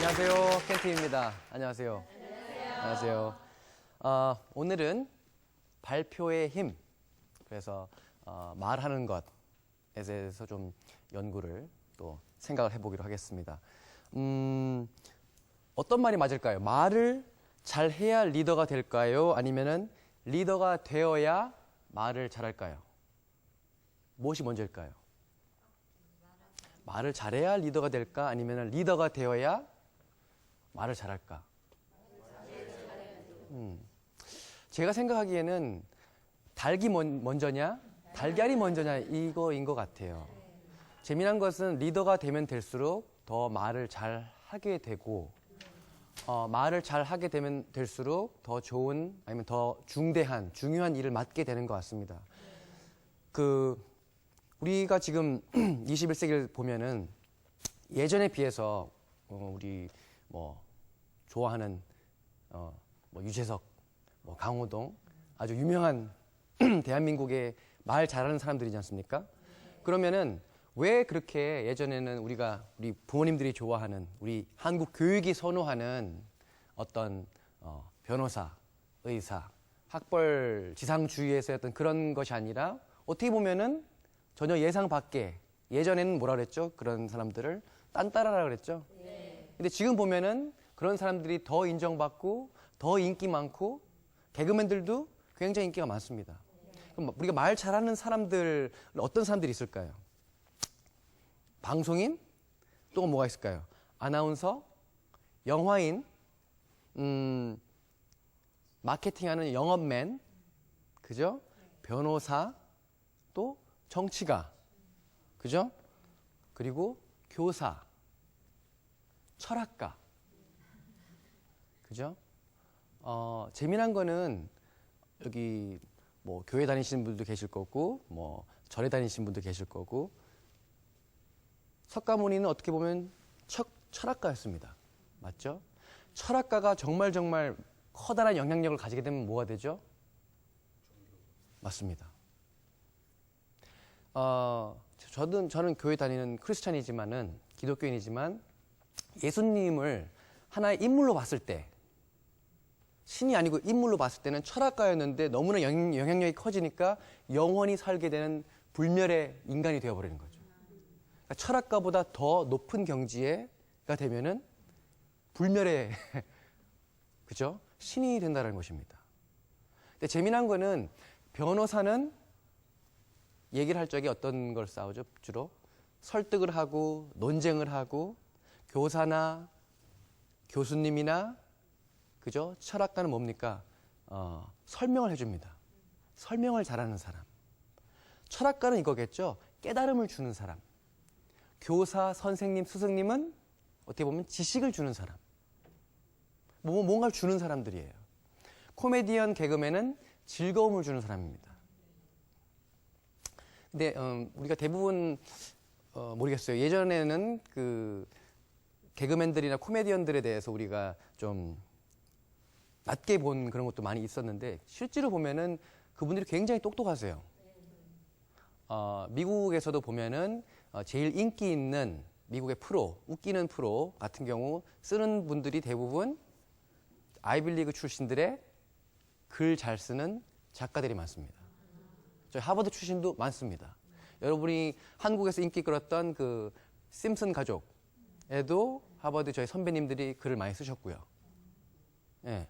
안녕하세요. 켄트입니다. 안녕하세요. 안녕하세요. 오늘은 발표의 힘, 그래서 말하는 것에 대해서 좀 연구를 또 생각을 해보기로 하겠습니다. 어떤 말이 맞을까요? 말을 잘 해야 리더가 될까요? 아니면은 리더가 되어야 말을 잘할까요? 무엇이 먼저일까요? 말을 잘해야 리더가 될까? 아니면 리더가 되어야 말을 잘할까? 제가 생각하기에는 닭이 먼저냐, 달걀이 먼저냐 이거인 것 같아요. 재미난 것은 리더가 되면 될수록 더 말을 잘 하게 되고, 말을 잘 하게 되면 될수록 더 좋은 아니면 더 중요한 일을 맡게 되는 것 같습니다. 우리가 지금 21세기를 보면은 예전에 비해서 우리 좋아하는 유재석, 강호동 아주 유명한 대한민국의 말 잘하는 사람들이지 않습니까? 그러면은 왜 그렇게 예전에는 우리 부모님들이 좋아하는 우리 한국 교육이 선호하는 어떤 변호사, 의사, 학벌 지상주의에서 어떤 그런 것이 아니라 어떻게 보면은 전혀 예상 밖에 예전에는 뭐라 그랬죠? 그런 사람들을 딴따라라 그랬죠? 근데 지금 보면은 그런 사람들이 더 인정받고 더 인기 많고 개그맨들도 굉장히 인기가 많습니다. 그럼 우리가 말 잘하는 사람들 어떤 사람들이 있을까요? 방송인? 또 뭐가 있을까요? 아나운서? 영화인? 마케팅하는 영업맨? 그죠? 변호사? 또 정치가? 그죠? 그리고 교사? 철학가? 그죠? 재미난 거는 여기 교회 다니시는 분도 계실 거고 절에 다니시는 분도 계실 거고 석가모니는 어떻게 보면 철학가였습니다. 맞죠? 철학가가 정말 커다란 영향력을 가지게 되면 뭐가 되죠? 맞습니다. 저는 교회 다니는 크리스찬이지만은 기독교인이지만 예수님을 하나의 인물로 봤을 때 신이 아니고 인물로 봤을 때는 철학가였는데 너무나 영향력이 커지니까 영원히 살게 되는 불멸의 인간이 되어버리는 거죠. 그러니까 철학가보다 더 높은 경지가 되면은 불멸의 그죠? 신이 된다는 것입니다. 근데 재미난 거는 변호사는 얘기를 할 적에 어떤 걸 싸우죠? 주로 설득을 하고 논쟁을 하고 교사나 교수님이나 그죠? 철학가는 뭡니까? 설명을 해줍니다. 설명을 잘하는 사람. 철학가는 이거겠죠? 깨달음을 주는 사람. 교사, 선생님, 스승님은 어떻게 보면 지식을 주는 사람. 뭔가를 주는 사람들이에요. 코미디언, 개그맨은 즐거움을 주는 사람입니다. 근데 우리가 대부분 모르겠어요. 예전에는 개그맨들이나 코미디언들에 대해서 우리가 좀 낮게 본 그런 것도 많이 있었는데 실제로 보면은 그분들이 굉장히 똑똑하세요. 미국에서도 보면은 제일 인기 있는 미국의 웃기는 프로 같은 경우 쓰는 분들이 대부분 아이빌리그 출신들의 글 잘 쓰는 작가들이 많습니다. 저희 하버드 출신도 많습니다. 여러분이 한국에서 인기 끌었던 그 심슨 가족에도 하버드 저희 선배님들이 글을 많이 쓰셨고요. 예.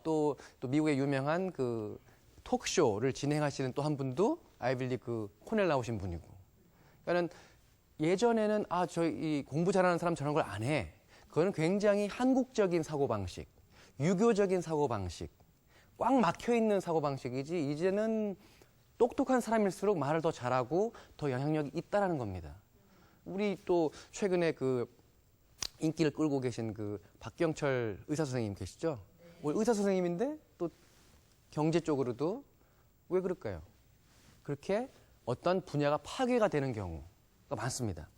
또 미국의 유명한 그 톡쇼를 진행하시는 또 한 분도 아이빌리그 코넬 나오신 분이고. 그러니까 예전에는 저희 공부 잘하는 사람 저런 걸 안 해. 그거는 굉장히 한국적인 사고방식, 유교적인 사고방식, 꽉 막혀있는 사고방식이지 이제는 똑똑한 사람일수록 말을 더 잘하고 더 영향력이 있다라는 겁니다. 우리 또 최근에 인기를 끌고 계신 박경철 의사 선생님 계시죠? 의사 선생님인데 또 경제 쪽으로도 왜 그럴까요? 그렇게 어떤 분야가 파괴가 되는 경우가 많습니다.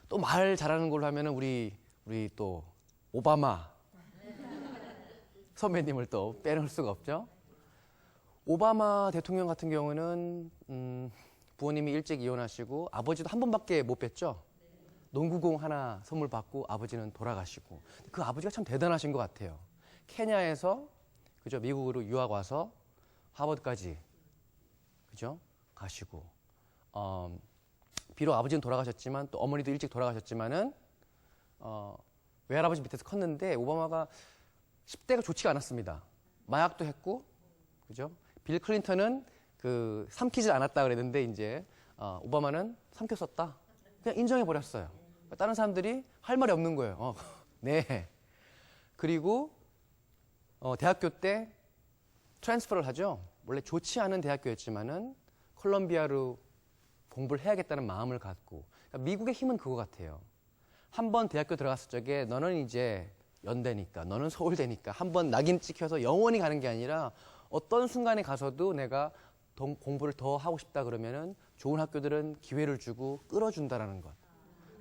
또 말 잘하는 걸로 하면은 우리 또 오바마 선배님을 또 빼놓을 수가 없죠. 오바마 대통령 같은 경우는 부모님이 일찍 이혼하시고 아버지도 한 번밖에 못 뵀죠. 농구공 하나 선물 받고 아버지는 돌아가시고 그 아버지가 참 대단하신 것 같아요. 케냐에서 그죠 미국으로 유학 와서 하버드까지 그죠 가시고 비록 아버지는 돌아가셨지만 또 어머니도 일찍 돌아가셨지만은 외할아버지 밑에서 컸는데 오바마가 10대가 좋지가 않았습니다. 마약도 했고 그죠? 빌 클린턴은 그 삼키질 않았다 그랬는데 이제 오바마는 삼켰었다. 그냥 인정해 버렸어요. 다른 사람들이 할 말이 없는 거예요. 네. 그리고 대학교 때 트랜스퍼를 하죠. 원래 좋지 않은 대학교였지만은 콜롬비아로 공부를 해야겠다는 마음을 갖고 그러니까 미국의 힘은 그거 같아요. 한번 대학교 들어갔을 적에 너는 이제 연대니까 너는 서울대니까 한번 낙인 찍혀서 영원히 가는 게 아니라 어떤 순간에 가서도 내가 공부를 더 하고 싶다 그러면은 좋은 학교들은 기회를 주고 끌어준다라는 것.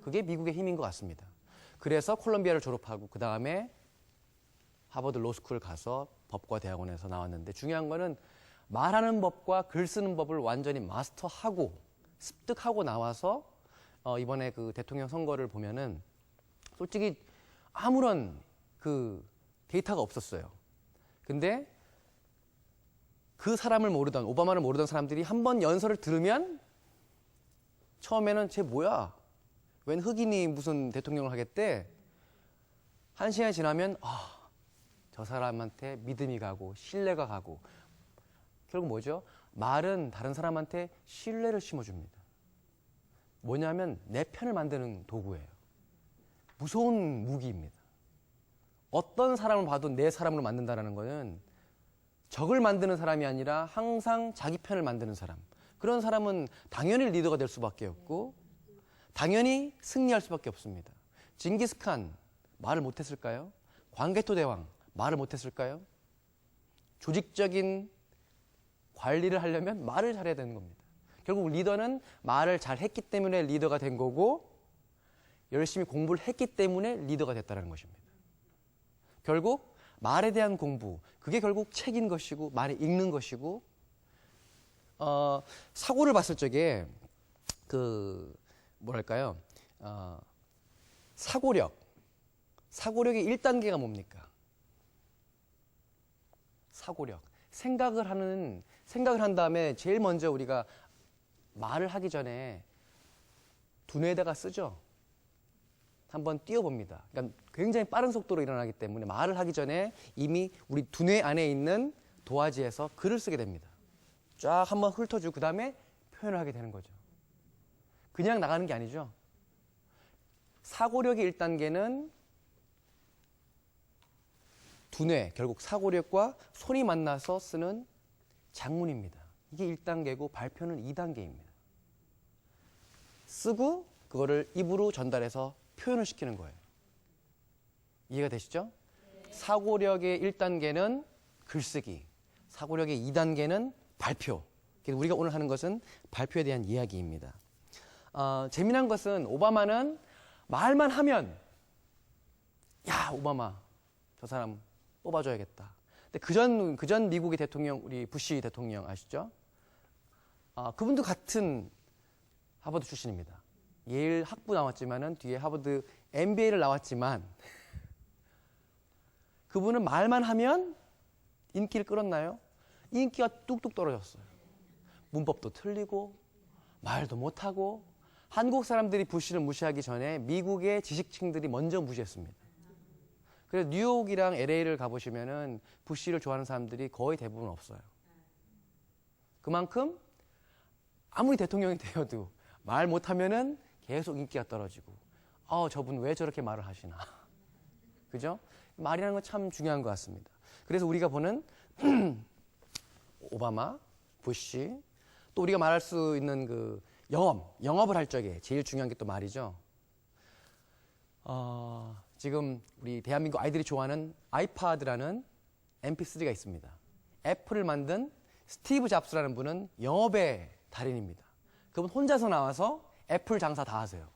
그게 미국의 힘인 것 같습니다. 그래서 콜롬비아를 졸업하고 그 다음에 하버드 로스쿨 가서 법과 대학원에서 나왔는데 중요한 거는 말하는 법과 글 쓰는 법을 완전히 마스터하고 습득하고 나와서 이번에 그 대통령 선거를 보면은 솔직히 아무런 그 데이터가 없었어요. 근데 그 사람을 모르던 오바마를 모르던 사람들이 한번 연설을 들으면 처음에는 쟤 뭐야? 웬 흑인이 무슨 대통령을 하겠대? 한 시간이 지나면 저 사람한테 믿음이 가고 신뢰가 가고 결국 뭐죠? 말은 다른 사람한테 신뢰를 심어줍니다. 뭐냐면 내 편을 만드는 도구예요. 무서운 무기입니다. 어떤 사람을 봐도 내 사람으로 만든다는 것은 적을 만드는 사람이 아니라 항상 자기 편을 만드는 사람. 그런 사람은 당연히 리더가 될 수밖에 없고 당연히 승리할 수밖에 없습니다. 징기스칸 말을 못했을까요? 광개토 대왕 말을 못했을까요? 조직적인 관리를 하려면 말을 잘해야 되는 겁니다. 결국 리더는 말을 잘했기 때문에 리더가 된 거고 열심히 공부를 했기 때문에 리더가 됐다는 것입니다. 결국 말에 대한 공부, 그게 결국 책인 것이고 말을 읽는 것이고 사고를 봤을 적에 그 뭐랄까요? 사고력의 1단계가 뭡니까? 사고력. 생각을 한 다음에 제일 먼저 우리가 말을 하기 전에 두뇌에다가 쓰죠. 한번 띄워봅니다. 그러니까 굉장히 빠른 속도로 일어나기 때문에 말을 하기 전에 이미 우리 두뇌 안에 있는 도화지에서 글을 쓰게 됩니다. 쫙 한번 훑어주고 그 다음에 표현을 하게 되는 거죠. 그냥 나가는 게 아니죠. 사고력의 1단계는 두뇌, 결국 사고력과 손이 만나서 쓰는 작문입니다. 이게 1단계고 발표는 2단계입니다. 쓰고 그거를 입으로 전달해서 표현을 시키는 거예요. 이해가 되시죠? 사고력의 1단계는 글쓰기, 사고력의 2단계는 발표. 우리가 오늘 하는 것은 발표에 대한 이야기입니다. 재미난 것은 오바마는 말만 하면 야 오바마 저 사람 뽑아줘야겠다. 근데 그전 미국의 대통령 우리 부시 대통령 아시죠? 그분도 같은 하버드 출신입니다. 예일 학부 나왔지만은 뒤에 하버드 MBA를 나왔지만 그분은 말만 하면 인기를 끌었나요? 인기가 뚝뚝 떨어졌어요. 문법도 틀리고 말도 못하고 한국 사람들이 부시를 무시하기 전에 미국의 지식층들이 먼저 무시했습니다. 그래서 뉴욕이랑 LA를 가보시면은 부시를 좋아하는 사람들이 거의 대부분 없어요. 그만큼 아무리 대통령이 되어도 말 못하면은 계속 인기가 떨어지고 저분 왜 저렇게 말을 하시나. 그죠? 말이라는 건 참 중요한 것 같습니다. 그래서 우리가 보는 오바마, 부시, 또 우리가 말할 수 있는 그 영업을 할 적에 제일 중요한 게 또 말이죠. 지금 우리 대한민국 아이들이 좋아하는 아이파드라는 MP3가 있습니다. 애플을 만든 스티브 잡스라는 분은 영업의 달인입니다. 그분 혼자서 나와서 애플 장사 다 하세요.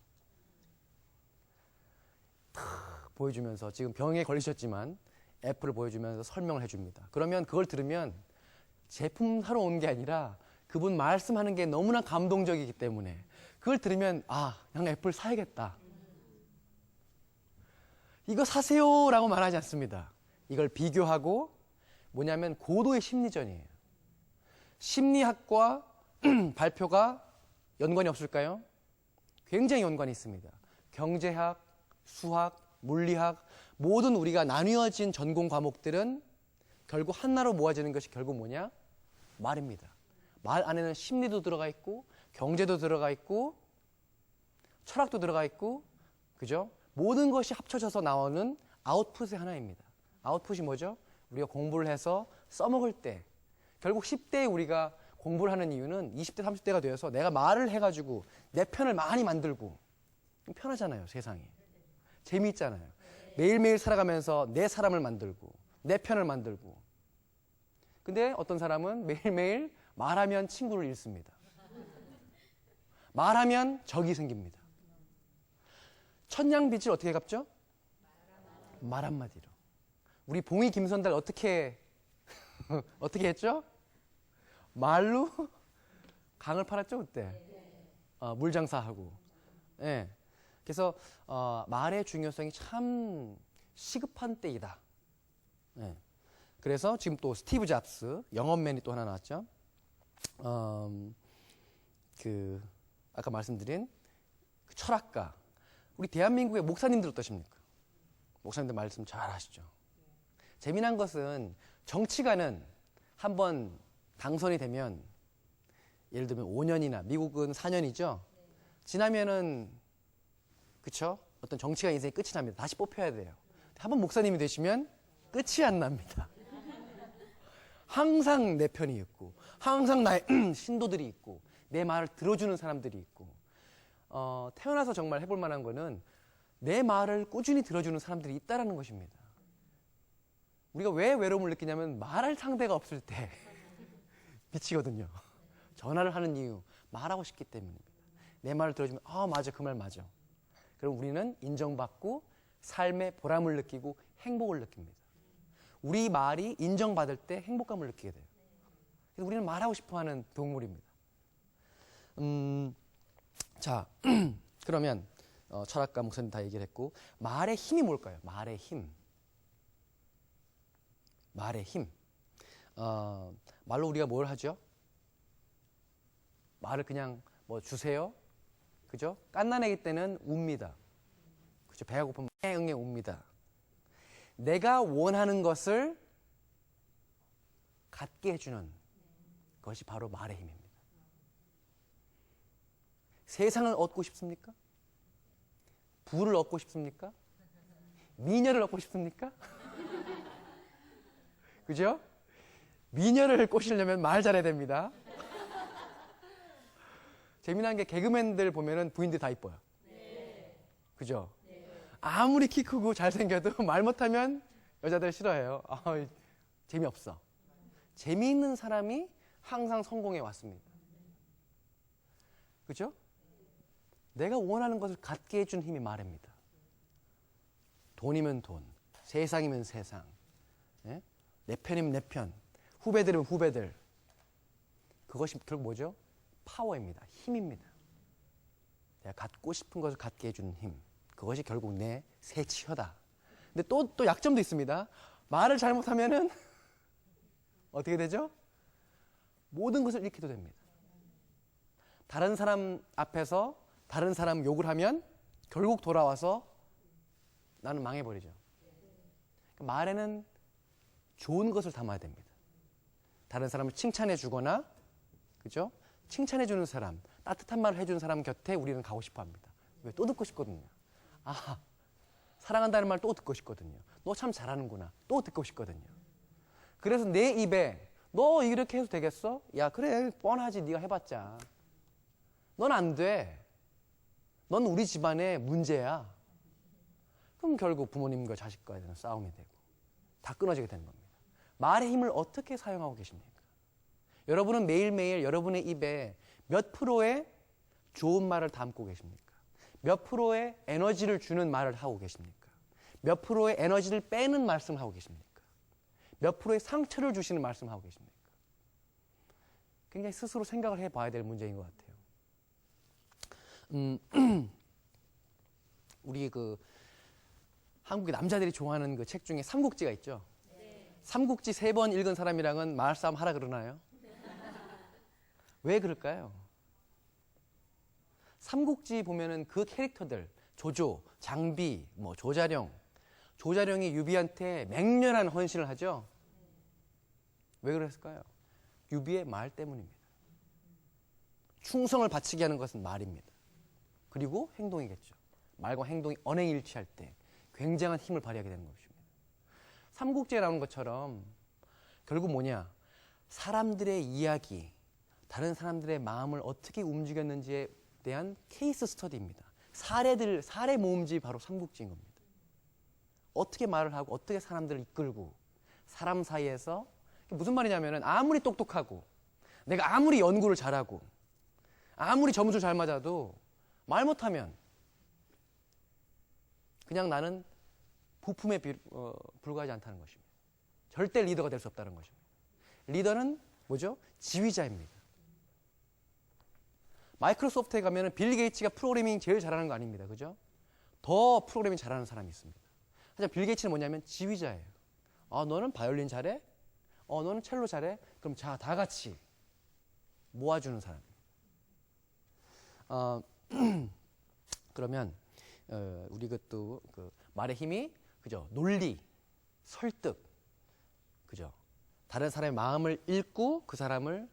보여주면서 지금 병에 걸리셨지만 애플을 보여주면서 설명을 해줍니다. 그러면 그걸 들으면 제품 사러 온 게 아니라 그분 말씀하는 게 너무나 감동적이기 때문에 그걸 들으면 그냥 애플 사야겠다. 이거 사세요라고 말하지 않습니다. 이걸 비교하고 뭐냐면 고도의 심리전이에요. 심리학과 발표가 연관이 없을까요? 굉장히 연관이 있습니다. 경제학, 수학, 물리학 모든 우리가 나뉘어진 전공 과목들은 결국 하나로 모아지는 것이 결국 뭐냐? 말입니다. 말 안에는 심리도 들어가 있고 경제도 들어가 있고 철학도 들어가 있고 그죠? 모든 것이 합쳐져서 나오는 아웃풋의 하나입니다. 아웃풋이 뭐죠? 우리가 공부를 해서 써먹을 때 결국 10대에 우리가 공부를 하는 이유는 20대, 30대가 되어서 내가 말을 해가지고 내 편을 많이 만들고 편하잖아요, 세상이. 재미있잖아요. 매일매일 살아가면서 내 사람을 만들고 내 편을 만들고 근데 어떤 사람은 매일매일 말하면 친구를 잃습니다. 말하면 적이 생깁니다. 천냥빚을 어떻게 갚죠? 말 한마디로. 우리 봉이 김선달 어떻게 했죠? 말로 강을 팔았죠 그때. 물장사하고. 예. 그래서 말의 중요성이 참 시급한 때이다. 예. 그래서 지금 또 스티브 잡스 영업맨이 또 하나 나왔죠. 아까 말씀드린 그 철학가. 우리 대한민국의 목사님들 어떠십니까? 목사님들 말씀 잘 하시죠. 재미난 것은 정치가는 한번 당선이 되면 예를 들면 5년이나 미국은 4년이죠. 지나면은 그쵸? 어떤 정치가 인생이 끝이 납니다. 다시 뽑혀야 돼요. 한번 목사님이 되시면 끝이 안 납니다. 항상 내 편이 있고 항상 나의 신도들이 있고 내 말을 들어주는 사람들이 있고 태어나서 정말 해볼 만한 거는 내 말을 꾸준히 들어주는 사람들이 있다는 것입니다. 우리가 왜 외로움을 느끼냐면 말할 상대가 없을 때 미치거든요. 전화를 하는 이유 말하고 싶기 때문입니다. 내 말을 들어주면 맞아 그 말 맞아. 그럼 우리는 인정받고 삶의 보람을 느끼고 행복을 느낍니다. 우리 말이 인정받을 때 행복감을 느끼게 돼요. 그래서 우리는 말하고 싶어하는 동물입니다. 자, 그러면 철학가 목사님 다 얘기를 했고 말의 힘이 뭘까요? 말의 힘. 말의 힘. 말로 우리가 뭘 하죠? 말을 그냥 뭐 주세요. 그죠? 깐난애기 때는 웁니다. 그죠? 배가 고프면 응애 웁니다. 내가 원하는 것을 갖게 해주는 것이 바로 말의 힘입니다. 세상을 얻고 싶습니까? 부를 얻고 싶습니까? 미녀를 얻고 싶습니까? 그죠? 미녀를 꼬시려면 말 잘해야 됩니다. 재미난 게 개그맨들 보면은 부인들 다 이뻐요. 그죠? 아무리 키 크고 잘생겨도 말 못하면 여자들 싫어해요. 재미없어. 재미있는 사람이 항상 성공해 왔습니다. 그죠? 내가 원하는 것을 갖게 해준 힘이 말입니다. 돈이면 돈, 세상이면 세상, 예? 내 편이면 내 편, 후배들이면 후배들. 그것이 결국 뭐죠? 파워입니다. 힘입니다. 내가 갖고 싶은 것을 갖게 해주는 힘. 그것이 결국 내 새 치여다. 근데 또 약점도 있습니다. 말을 잘못하면은 어떻게 되죠? 모든 것을 잃게도 됩니다. 다른 사람 앞에서 다른 사람 욕을 하면 결국 돌아와서 나는 망해버리죠. 말에는 좋은 것을 담아야 됩니다. 다른 사람을 칭찬해 주거나, 그죠? 칭찬해 주는 사람, 따뜻한 말을 해주는 사람 곁에 우리는 가고 싶어 합니다. 왜? 또 듣고 싶거든요. 사랑한다는 말 또 듣고 싶거든요. 너 참 잘하는구나. 또 듣고 싶거든요. 그래서 내 입에 너 이렇게 해도 되겠어? 야, 그래. 뻔하지. 네가 해봤자. 넌 안 돼. 넌 우리 집안의 문제야. 그럼 결국 부모님과 자식과의 싸움이 되고 다 끊어지게 되는 겁니다. 말의 힘을 어떻게 사용하고 계십니까? 여러분은 매일매일 여러분의 입에 몇 프로의 좋은 말을 담고 계십니까? 몇 프로의 에너지를 주는 말을 하고 계십니까? 몇 프로의 에너지를 빼는 말씀을 하고 계십니까? 몇 프로의 상처를 주시는 말씀을 하고 계십니까? 굉장히 스스로 생각을 해봐야 될 문제인 것 같아요. 우리 한국의 남자들이 좋아하는 그 책 중에 삼국지가 있죠. 삼국지 3번 읽은 사람이랑은 말싸움 하라 그러나요? 왜 그럴까요? 삼국지 보면은 그 캐릭터들, 조조, 장비, 뭐 조자룡이 유비한테 맹렬한 헌신을 하죠. 왜 그랬을까요? 유비의 말 때문입니다. 충성을 바치게 하는 것은 말입니다. 그리고 행동이겠죠. 말과 행동이 언행일치할 때 굉장한 힘을 발휘하게 되는 것입니다. 삼국지에 나오는 것처럼 결국 뭐냐? 사람들의 이야기, 다른 사람들의 마음을 어떻게 움직였는지에 대한 케이스 스터디입니다. 사례 모음집이 바로 삼국지인 겁니다. 어떻게 말을 하고 어떻게 사람들을 이끌고 사람 사이에서 무슨 말이냐면은 아무리 똑똑하고 내가 아무리 연구를 잘하고 아무리 점수 잘 맞아도 말 못하면 그냥 나는 부품에 불과하지 않다는 것입니다. 절대 리더가 될 수 없다는 것입니다. 리더는 뭐죠? 지휘자입니다. 마이크로소프트에 가면 빌 게이츠가 프로그래밍 제일 잘하는 거 아닙니다. 그죠? 더 프로그래밍 잘하는 사람이 있습니다. 하지만 빌 게이츠는 뭐냐면 지휘자예요. 너는 바이올린 잘해? 너는 첼로 잘해? 그럼 자, 다 같이 모아주는 사람입니다. 그러면 우리 그것도 그 말의 힘이 그죠? 논리, 설득, 그죠? 다른 사람의 마음을 읽고 그 사람을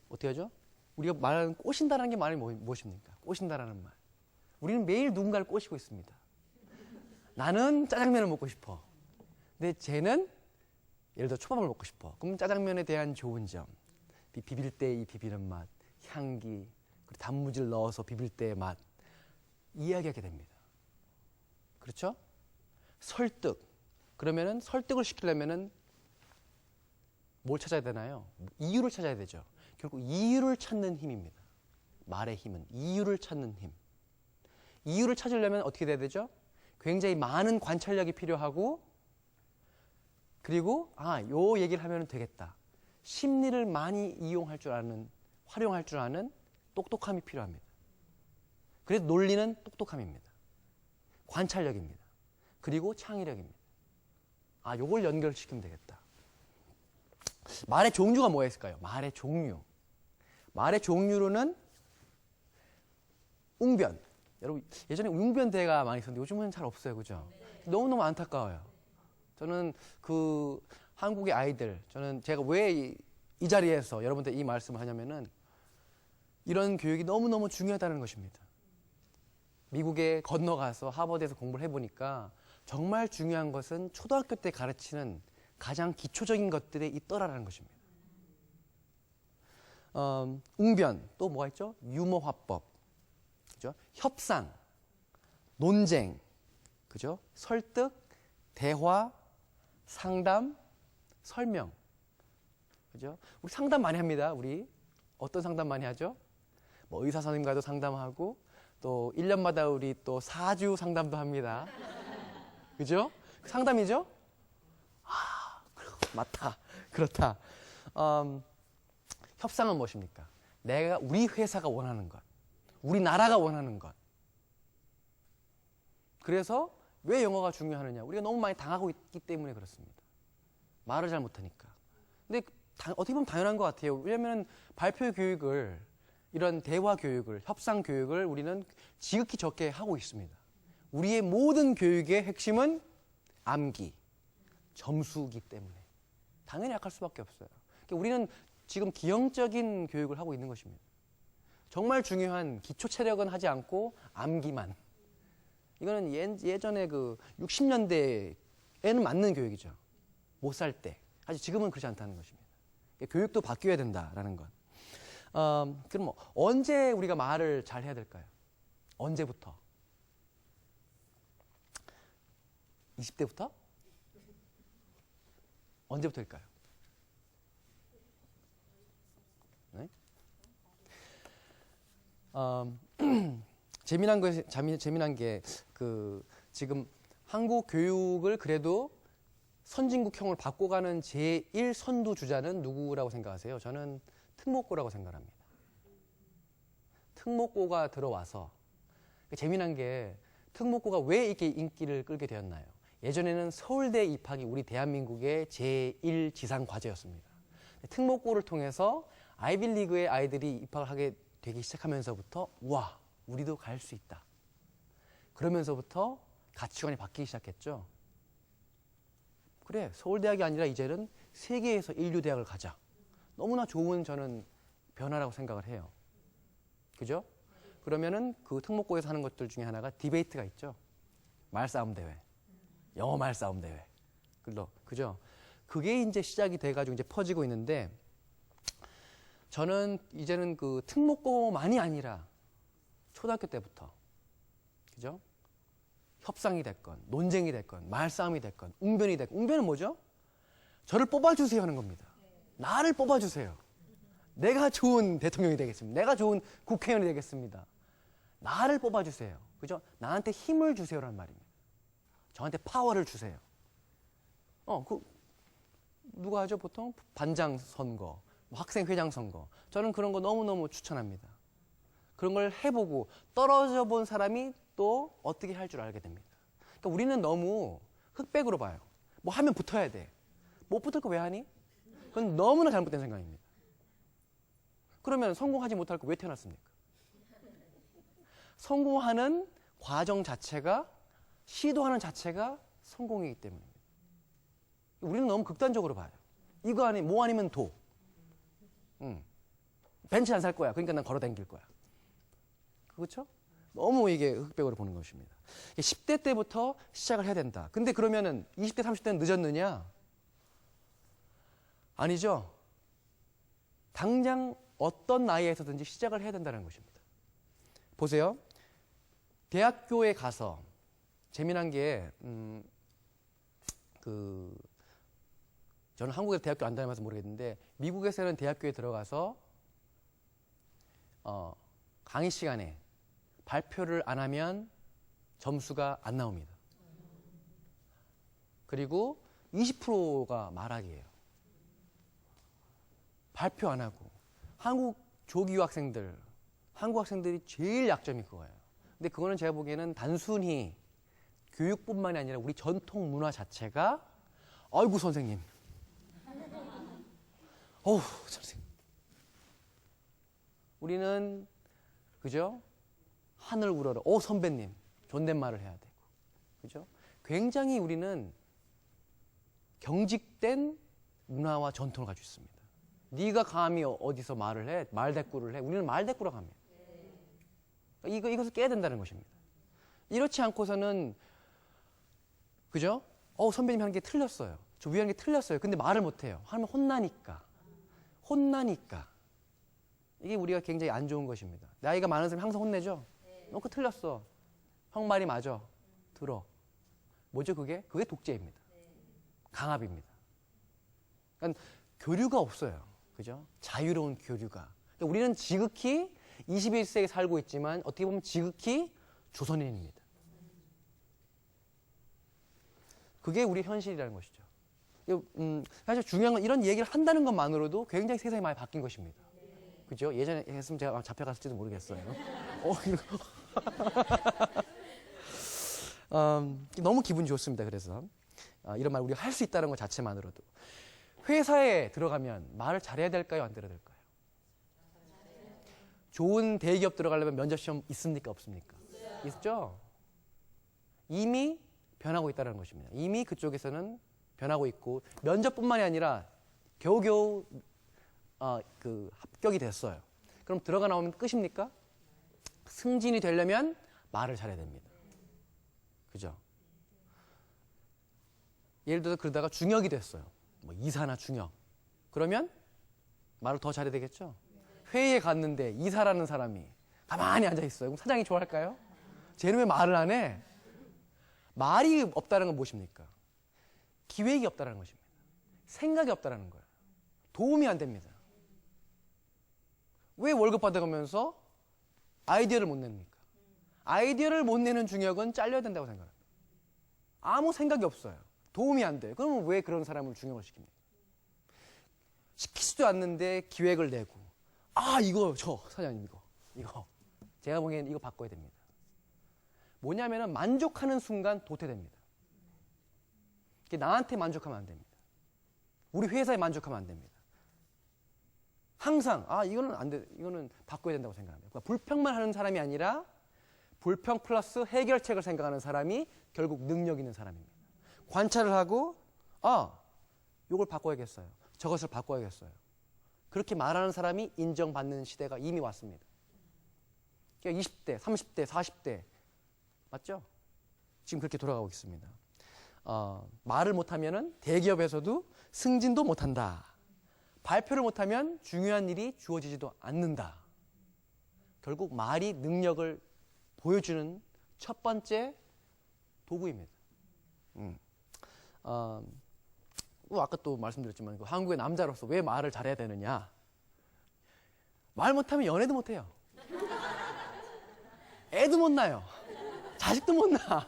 어떻게 하죠? 우리가 말하는 꼬신다라는 게 말이 무엇입니까? 꼬신다라는 말. 우리는 매일 누군가를 꼬시고 있습니다. 나는 짜장면을 먹고 싶어. 근데 쟤는 예를 들어 초밥을 먹고 싶어. 그럼 짜장면에 대한 좋은 점, 비빌 때 이 비비는 맛, 향기, 그리고 단무지를 넣어서 비빌 때의 맛, 이야기하게 됩니다. 그렇죠? 설득. 그러면은 설득을 시키려면은 뭘 찾아야 되나요? 이유를 찾아야 되죠. 결국 이유를 찾는 힘입니다. 말의 힘은 이유를 찾는 힘. 이유를 찾으려면 어떻게 돼야 되죠? 굉장히 많은 관찰력이 필요하고 그리고 요 얘기를 하면 되겠다. 심리를 많이 이용할 줄 아는, 활용할 줄 아는 똑똑함이 필요합니다. 그래서 논리는 똑똑함입니다. 관찰력입니다. 그리고 창의력입니다. 요걸 연결시키면 되겠다. 말의 종류가 뭐가 있을까요? 말의 종류. 말의 종류로는 웅변. 여러분, 예전에 웅변대가 많이 있었는데 요즘은 잘 없어요. 그죠? 너무너무 안타까워요. 저는 그 한국의 아이들, 제가 왜 이 자리에서 여러분들 이 말씀을 하냐면은 이런 교육이 너무너무 중요하다는 것입니다. 미국에 건너가서 하버드에서 공부를 해보니까 정말 중요한 것은 초등학교 때 가르치는 가장 기초적인 것들에 있더라라는 것입니다. 웅변, 또 뭐가 있죠? 유머화법, 그죠? 협상, 논쟁, 그죠? 설득, 대화, 상담, 설명, 그죠? 우리 상담 많이 합니다. 우리 어떤 상담 많이 하죠? 뭐 의사 선생님과도 상담하고 또 1년마다 우리 또 4주 상담도 합니다. 그죠? 상담이죠? 맞다. 그렇다. 협상은 무엇입니까? 우리 회사가 원하는 것, 우리나라가 원하는 것. 그래서 왜 영어가 중요하느냐? 우리가 너무 많이 당하고 있기 때문에 그렇습니다. 말을 잘 못하니까. 근데 어떻게 보면 당연한 것 같아요. 왜냐하면 발표 교육을, 이런 대화 교육을, 협상 교육을 우리는 지극히 적게 하고 있습니다. 우리의 모든 교육의 핵심은 암기, 점수기 때문에 당연히 약할 수밖에 없어요. 그러니까 우리는 지금 기형적인 교육을 하고 있는 것입니다. 정말 중요한 기초 체력은 하지 않고 암기만. 이거는 예전에 그 60년대에는 맞는 교육이죠. 못 살 때. 아직 지금은 그렇지 않다는 것입니다. 교육도 바뀌어야 된다라는 것. 그럼 뭐 언제 우리가 말을 잘 해야 될까요? 언제부터? 20대부터? 언제부터일까요? 네? 재미난 게 지금 한국 교육을 그래도 선진국형을 바꿔가는 제1 선두 주자는 누구라고 생각하세요? 저는 특목고라고 생각합니다. 특목고가 들어와서 재미난 게 특목고가 왜 이렇게 인기를 끌게 되었나요? 예전에는 서울대 입학이 우리 대한민국의 제1 지상 과제였습니다. 특목고를 통해서 아이빌리그의 아이들이 입학을 하게 되기 시작하면서부터 와, 우리도 갈 수 있다. 그러면서부터 가치관이 바뀌기 시작했죠. 그래, 서울대학이 아니라 이제는 세계에서 인류대학을 가자. 너무나 좋은 저는 변화라고 생각을 해요. 그죠? 그러면은 그 특목고에서 하는 것들 중에 하나가 디베이트가 있죠. 말싸움 대회, 영어 말싸움 대회. 그죠? 그게 이제 시작이 돼가지고 이제 퍼지고 있는데 저는 이제는 그 특목고만이 아니라 초등학교 때부터 그죠? 협상이 됐건 논쟁이 됐건 말싸움이 됐건 웅변이 됐건 웅변은 뭐죠? 저를 뽑아주세요 하는 겁니다. 나를 뽑아주세요. 내가 좋은 대통령이 되겠습니다. 내가 좋은 국회의원이 되겠습니다. 나를 뽑아주세요. 그죠? 나한테 힘을 주세요라는 말입니다. 저한테 파워를 주세요. 누가 하죠? 보통 반장 선거, 학생회장 선거. 저는 그런 거 너무너무 추천합니다. 그런 걸 해보고 떨어져 본 사람이 또 어떻게 할 줄 알게 됩니다. 그러니까 우리는 너무 흑백으로 봐요. 뭐 하면 붙어야 돼. 못 붙을 거 왜 하니? 그건 너무나 잘못된 생각입니다. 그러면 성공하지 못할 거 왜 태어났습니까? 성공하는 과정 자체가, 시도하는 자체가 성공이기 때문입니다. 우리는 너무 극단적으로 봐요. 이거 아니면 뭐 아니면 도. 벤츠 안 살 거야. 그러니까 난 걸어 다닐 거야. 그렇죠? 너무 이게 흑백으로 보는 것입니다. 10대 때부터 시작을 해야 된다. 근데 그러면은 20대, 30대는 늦었느냐? 아니죠. 당장 어떤 나이에서든지 시작을 해야 된다는 것입니다. 보세요. 대학교에 가서 재미난 게 저는 한국에서 대학교 안 다녀봐서 모르겠는데 미국에서는 대학교에 들어가서 강의 시간에 발표를 안 하면 점수가 안 나옵니다. 그리고 20%가 말하기예요. 발표 안 하고. 한국 조기유 학생들, 한국 학생들이 제일 약점이 그거예요. 근데 그거는 제가 보기에는 단순히 교육뿐만이 아니라 우리 전통 문화 자체가 아이고 선생님. 어우 선생님. 우리는 그죠? 하늘 우러러. 선배님. 존댓말을 해야 되고. 그죠? 굉장히 우리는 경직된 문화와 전통을 가지고 있습니다. 네가 감히 어디서 말을 해? 말대꾸를 해? 우리는 말대꾸라고 합니다. 이것을 깨야 된다는 것입니다. 이렇지 않고서는 그죠? 선배님이 하는 게 틀렸어요. 저 위에 하는 게 틀렸어요. 근데 말을 못 해요. 하면 혼나니까. 이게 우리가 굉장히 안 좋은 것입니다. 나이가 많은 사람이 항상 혼내죠? 너 그거 틀렸어. 형 말이 맞아. 들어. 뭐죠 그게? 그게 독재입니다. 강압입니다. 그러니까 교류가 없어요. 그죠? 자유로운 교류가. 그러니까 우리는 지극히 21세기에 살고 있지만 어떻게 보면 지극히 조선인입니다. 그게 우리 현실이라는 것이죠. 사실 중요한 건 이런 얘기를 한다는 것만으로도 굉장히 세상이 많이 바뀐 것입니다. 그죠? 예전에 했으면 제가 잡혀갔을지도 모르겠어요. 너무 기분이 좋습니다. 그래서 이런 말 우리가 할 수 있다는 것 자체만으로도. 회사에 들어가면 말을 잘해야 될까요? 안 들어야 될까요? 좋은 대기업 들어가려면 면접시험 있습니까? 없습니까? 있죠? 이미 변하고 있다는 것입니다. 이미 그쪽에서는 변하고 있고 면접뿐만이 아니라 겨우겨우 합격이 됐어요. 그럼 들어가 나오면 끝입니까? 승진이 되려면 말을 잘해야 됩니다. 그죠? 예를 들어서 그러다가 중역이 됐어요. 뭐 이사나 중역. 그러면 말을 더 잘해야 되겠죠? 회의에 갔는데 이사라는 사람이 가만히 앉아 있어요. 그럼 사장이 좋아할까요? 쟤는 왜 말을 안 해? 말이 없다는 건 무엇입니까? 기획이 없다는 것입니다. 생각이 없다는 거예요. 도움이 안 됩니다. 왜 월급 받아가면서 아이디어를 못 냅니까? 아이디어를 못 내는 중역은 잘려야 된다고 생각합니다. 아무 생각이 없어요. 도움이 안 돼요. 그러면 왜 그런 사람을 중역을 시킵니까? 시키지도 않는데 기획을 내고 사장님 이거 제가 보기엔 이거 바꿔야 됩니다. 뭐냐면은 만족하는 순간 도태됩니다. 나한테 만족하면 안 됩니다. 우리 회사에 만족하면 안 됩니다. 항상 이거는 안 돼, 이거는 바꿔야 된다고 생각합니다. 그러니까 불평만 하는 사람이 아니라 불평 플러스 해결책을 생각하는 사람이 결국 능력 있는 사람입니다. 관찰을 하고 이걸 바꿔야겠어요. 저것을 바꿔야겠어요. 그렇게 말하는 사람이 인정받는 시대가 이미 왔습니다. 그러니까 20대, 30대, 40대 맞죠? 지금 그렇게 돌아가고 있습니다. 말을 못하면 대기업에서도 승진도 못한다. 발표를 못하면 중요한 일이 주어지지도 않는다. 결국 말이 능력을 보여주는 첫 번째 도구입니다. 아까 또 말씀드렸지만 한국의 남자로서 왜 말을 잘해야 되느냐. 말 못하면 연애도 못해요. 애도 못 낳아요. 자식도 못 낳아.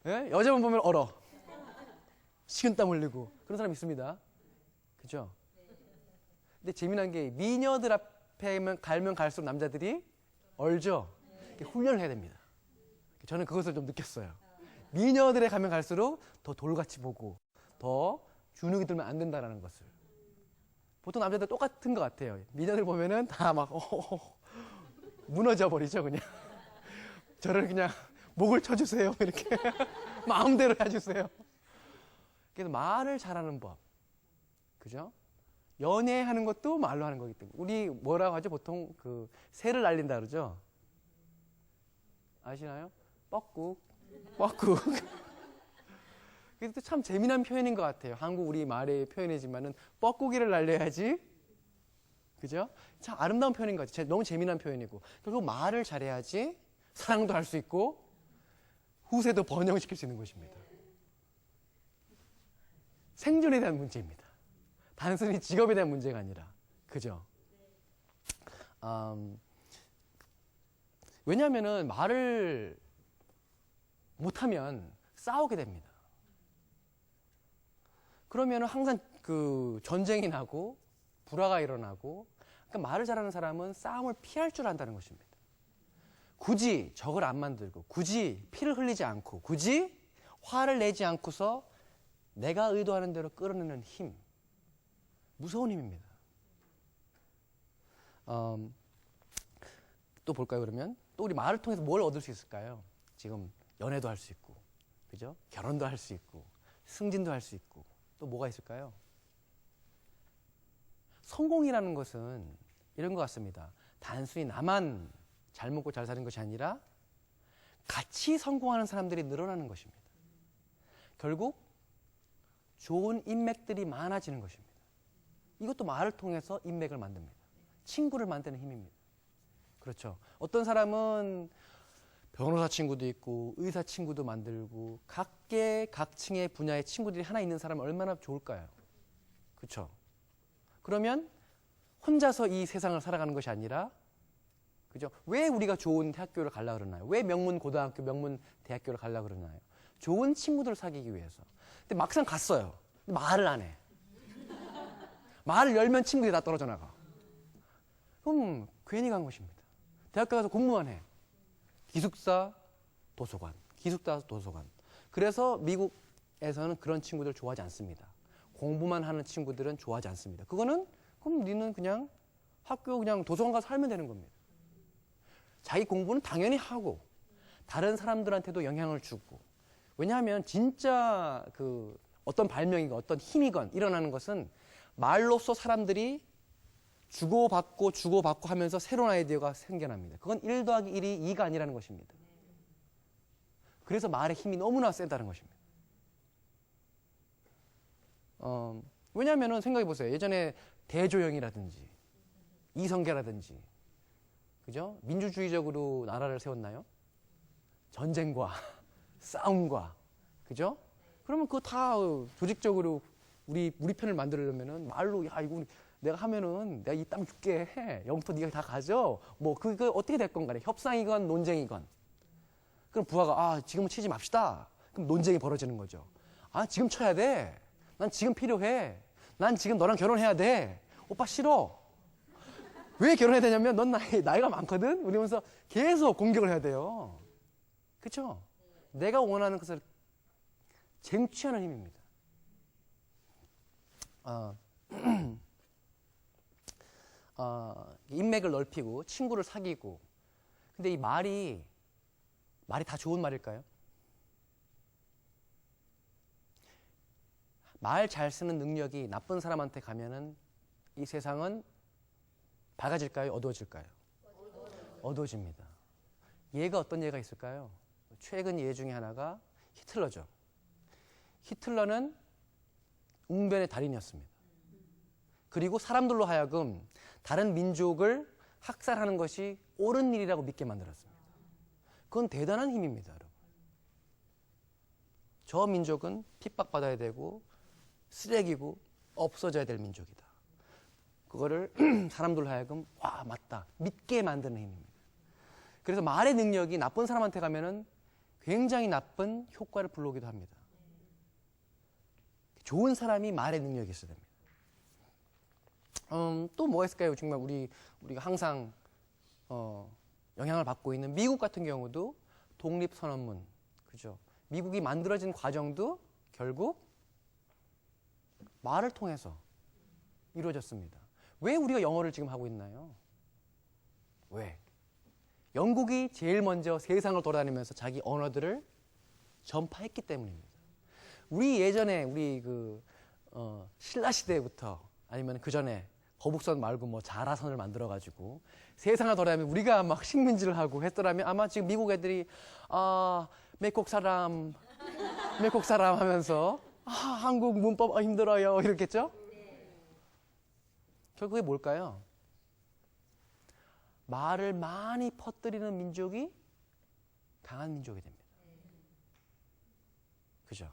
예? 여자만 보면 얼어. 식은땀 흘리고 그런 사람 있습니다. 그죠? 근데 재미난 게 미녀들 앞에 갈면 갈수록 남자들이 얼죠? 훈련을 해야 됩니다. 저는 그것을 좀 느꼈어요. 미녀들에 가면 갈수록 더 돌같이 보고 더 주눅이 들면 안 된다는 것을. 보통 남자들 똑같은 것 같아요. 미녀들 보면은 다 막 무너져 버리죠, 그냥. 저를 그냥 목을 쳐주세요, 이렇게. 마음대로 해주세요. 그래서 말을 잘하는 법. 그죠? 연애하는 것도 말로 하는 거기 때문에. 우리 뭐라고 하죠? 보통 새를 날린다 그러죠? 아시나요? 뻐꾹. 뻐꾹. 그게 참 재미난 표현인 것 같아요. 한국 우리 말의 표현이지만은 뻐꾸기를 날려야지. 그죠? 참 아름다운 표현인 것 같아요. 너무 재미난 표현이고. 결국 말을 잘해야지 사랑도 할 수 있고 후세도 번영시킬 수 있는 것입니다. 생존에 대한 문제입니다. 단순히 직업에 대한 문제가 아니라. 그죠? 왜냐하면은 말을 못하면 싸우게 됩니다. 그러면은 항상 전쟁이 나고 불화가 일어나고. 그러니까 말을 잘하는 사람은 싸움을 피할 줄 안다는 것입니다. 굳이 적을 안 만들고 굳이 피를 흘리지 않고 굳이 화를 내지 않고서 내가 의도하는 대로 끌어내는 힘. 무서운 힘입니다. 또 볼까요, 그러면? 또 우리 말을 통해서 뭘 얻을 수 있을까요? 지금 연애도 할 수 있고, 그죠? 결혼도 할 수 있고, 승진도 할 수 있고, 또 뭐가 있을까요? 성공이라는 것은 이런 것 같습니다. 단순히 나만 잘 먹고 잘 사는 것이 아니라 같이 성공하는 사람들이 늘어나는 것입니다. 결국 좋은 인맥들이 많아지는 것입니다. 이것도 말을 통해서 인맥을 만듭니다. 친구를 만드는 힘입니다. 그렇죠. 어떤 사람은 변호사 친구도 있고 의사 친구도 만들고 각계 각층의 분야의 친구들이 하나 있는 사람은 얼마나 좋을까요? 그렇죠. 그러면 혼자서 이 세상을 살아가는 것이 아니라, 그죠? 왜 우리가 좋은 대학교를 가려고 그러나요? 왜 명문 고등학교, 명문 대학교를 가려고 그러나요? 좋은 친구들을 사귀기 위해서. 근데 막상 갔어요. 근데 말을 안 해. 말을 열면 친구들이 다 떨어져 나가. 그럼 괜히 간 것입니다. 대학교 가서 공부만 해. 기숙사, 도서관. 기숙사, 도서관. 그래서 미국에서는 그런 친구들 좋아하지 않습니다. 공부만 하는 친구들은 좋아하지 않습니다. 그럼 니는 그냥 학교 그냥 도서관 가서 살면 되는 겁니다. 자기 공부는 당연히 하고 다른 사람들한테도 영향을 주고. 왜냐하면 진짜 어떤 발명이건 어떤 힘이건 일어나는 것은 말로써 사람들이 주고받고 하면서 새로운 아이디어가 생겨납니다. 그건 1 더하기 1이 2가 아니라는 것입니다. 그래서 말의 힘이 너무나 세다는 것입니다. 왜냐하면 생각해 보세요. 예전에 대조영이라든지 이성계라든지, 그죠? 민주주의적으로 나라를 세웠나요? 전쟁과 싸움과, 그죠? 그러면 그거 다 조직적으로 우리 편을 만들려면은 말로, 야, 이거 내가 하면은 내가 이 땅 줄게 해. 영토 네가 다 가져. 뭐 그거 어떻게 될 건 간에 협상이건 논쟁이건. 그럼 부하가 지금은 치지 맙시다. 그럼 논쟁이 벌어지는 거죠. 지금 쳐야 돼. 난 지금 필요해. 난 지금 너랑 결혼해야 돼. 오빠 싫어. 왜 결혼해야 되냐면 넌 나이가 많거든? 이러면서 계속 공격을 해야 돼요. 그렇죠? 내가 원하는 것을 쟁취하는 힘입니다. 인맥을 넓히고 친구를 사귀고. 근데 이 말이 다 좋은 말일까요? 말 잘 쓰는 능력이 나쁜 사람한테 가면은 이 세상은 밝아질까요? 어두워질까요? 어두워집니다. 예가 어떤 예가 있을까요? 최근 예 중에 하나가 히틀러죠. 히틀러는 웅변의 달인이었습니다. 그리고 사람들로 하여금 다른 민족을 학살하는 것이 옳은 일이라고 믿게 만들었습니다. 그건 대단한 힘입니다, 여러분. 저 민족은 핍박받아야 되고 쓰레기고 없어져야 될 민족이다. 그거를 사람들로 하여금 와, 맞다, 믿게 만드는 힘입니다. 그래서 말의 능력이 나쁜 사람한테 가면은 굉장히 나쁜 효과를 불러오기도 합니다. 좋은 사람이 말의 능력이 있어야 됩니다. 또 뭐가 있을까요? 정말 우리가 항상 영향을 받고 있는 미국 같은 경우도 독립선언문, 그죠? 미국이 만들어진 과정도 결국 말을 통해서 이루어졌습니다. 왜 우리가 영어를 지금 하고 있나요? 왜? 영국이 제일 먼저 세상을 돌아다니면서 자기 언어들을 전파했기 때문입니다. 우리 예전에 신라 시대부터 아니면 그 전에 거북선 말고 뭐 자라선을 만들어가지고 세상을 돌아다니면 우리가 막 식민지를 하고 했더라면 아마 지금 미국 애들이 맥곡 사람 하면서 한국 문법 힘들어요 이랬겠죠? 결국에 뭘까요? 말을 많이 퍼뜨리는 민족이 강한 민족이 됩니다. 그죠?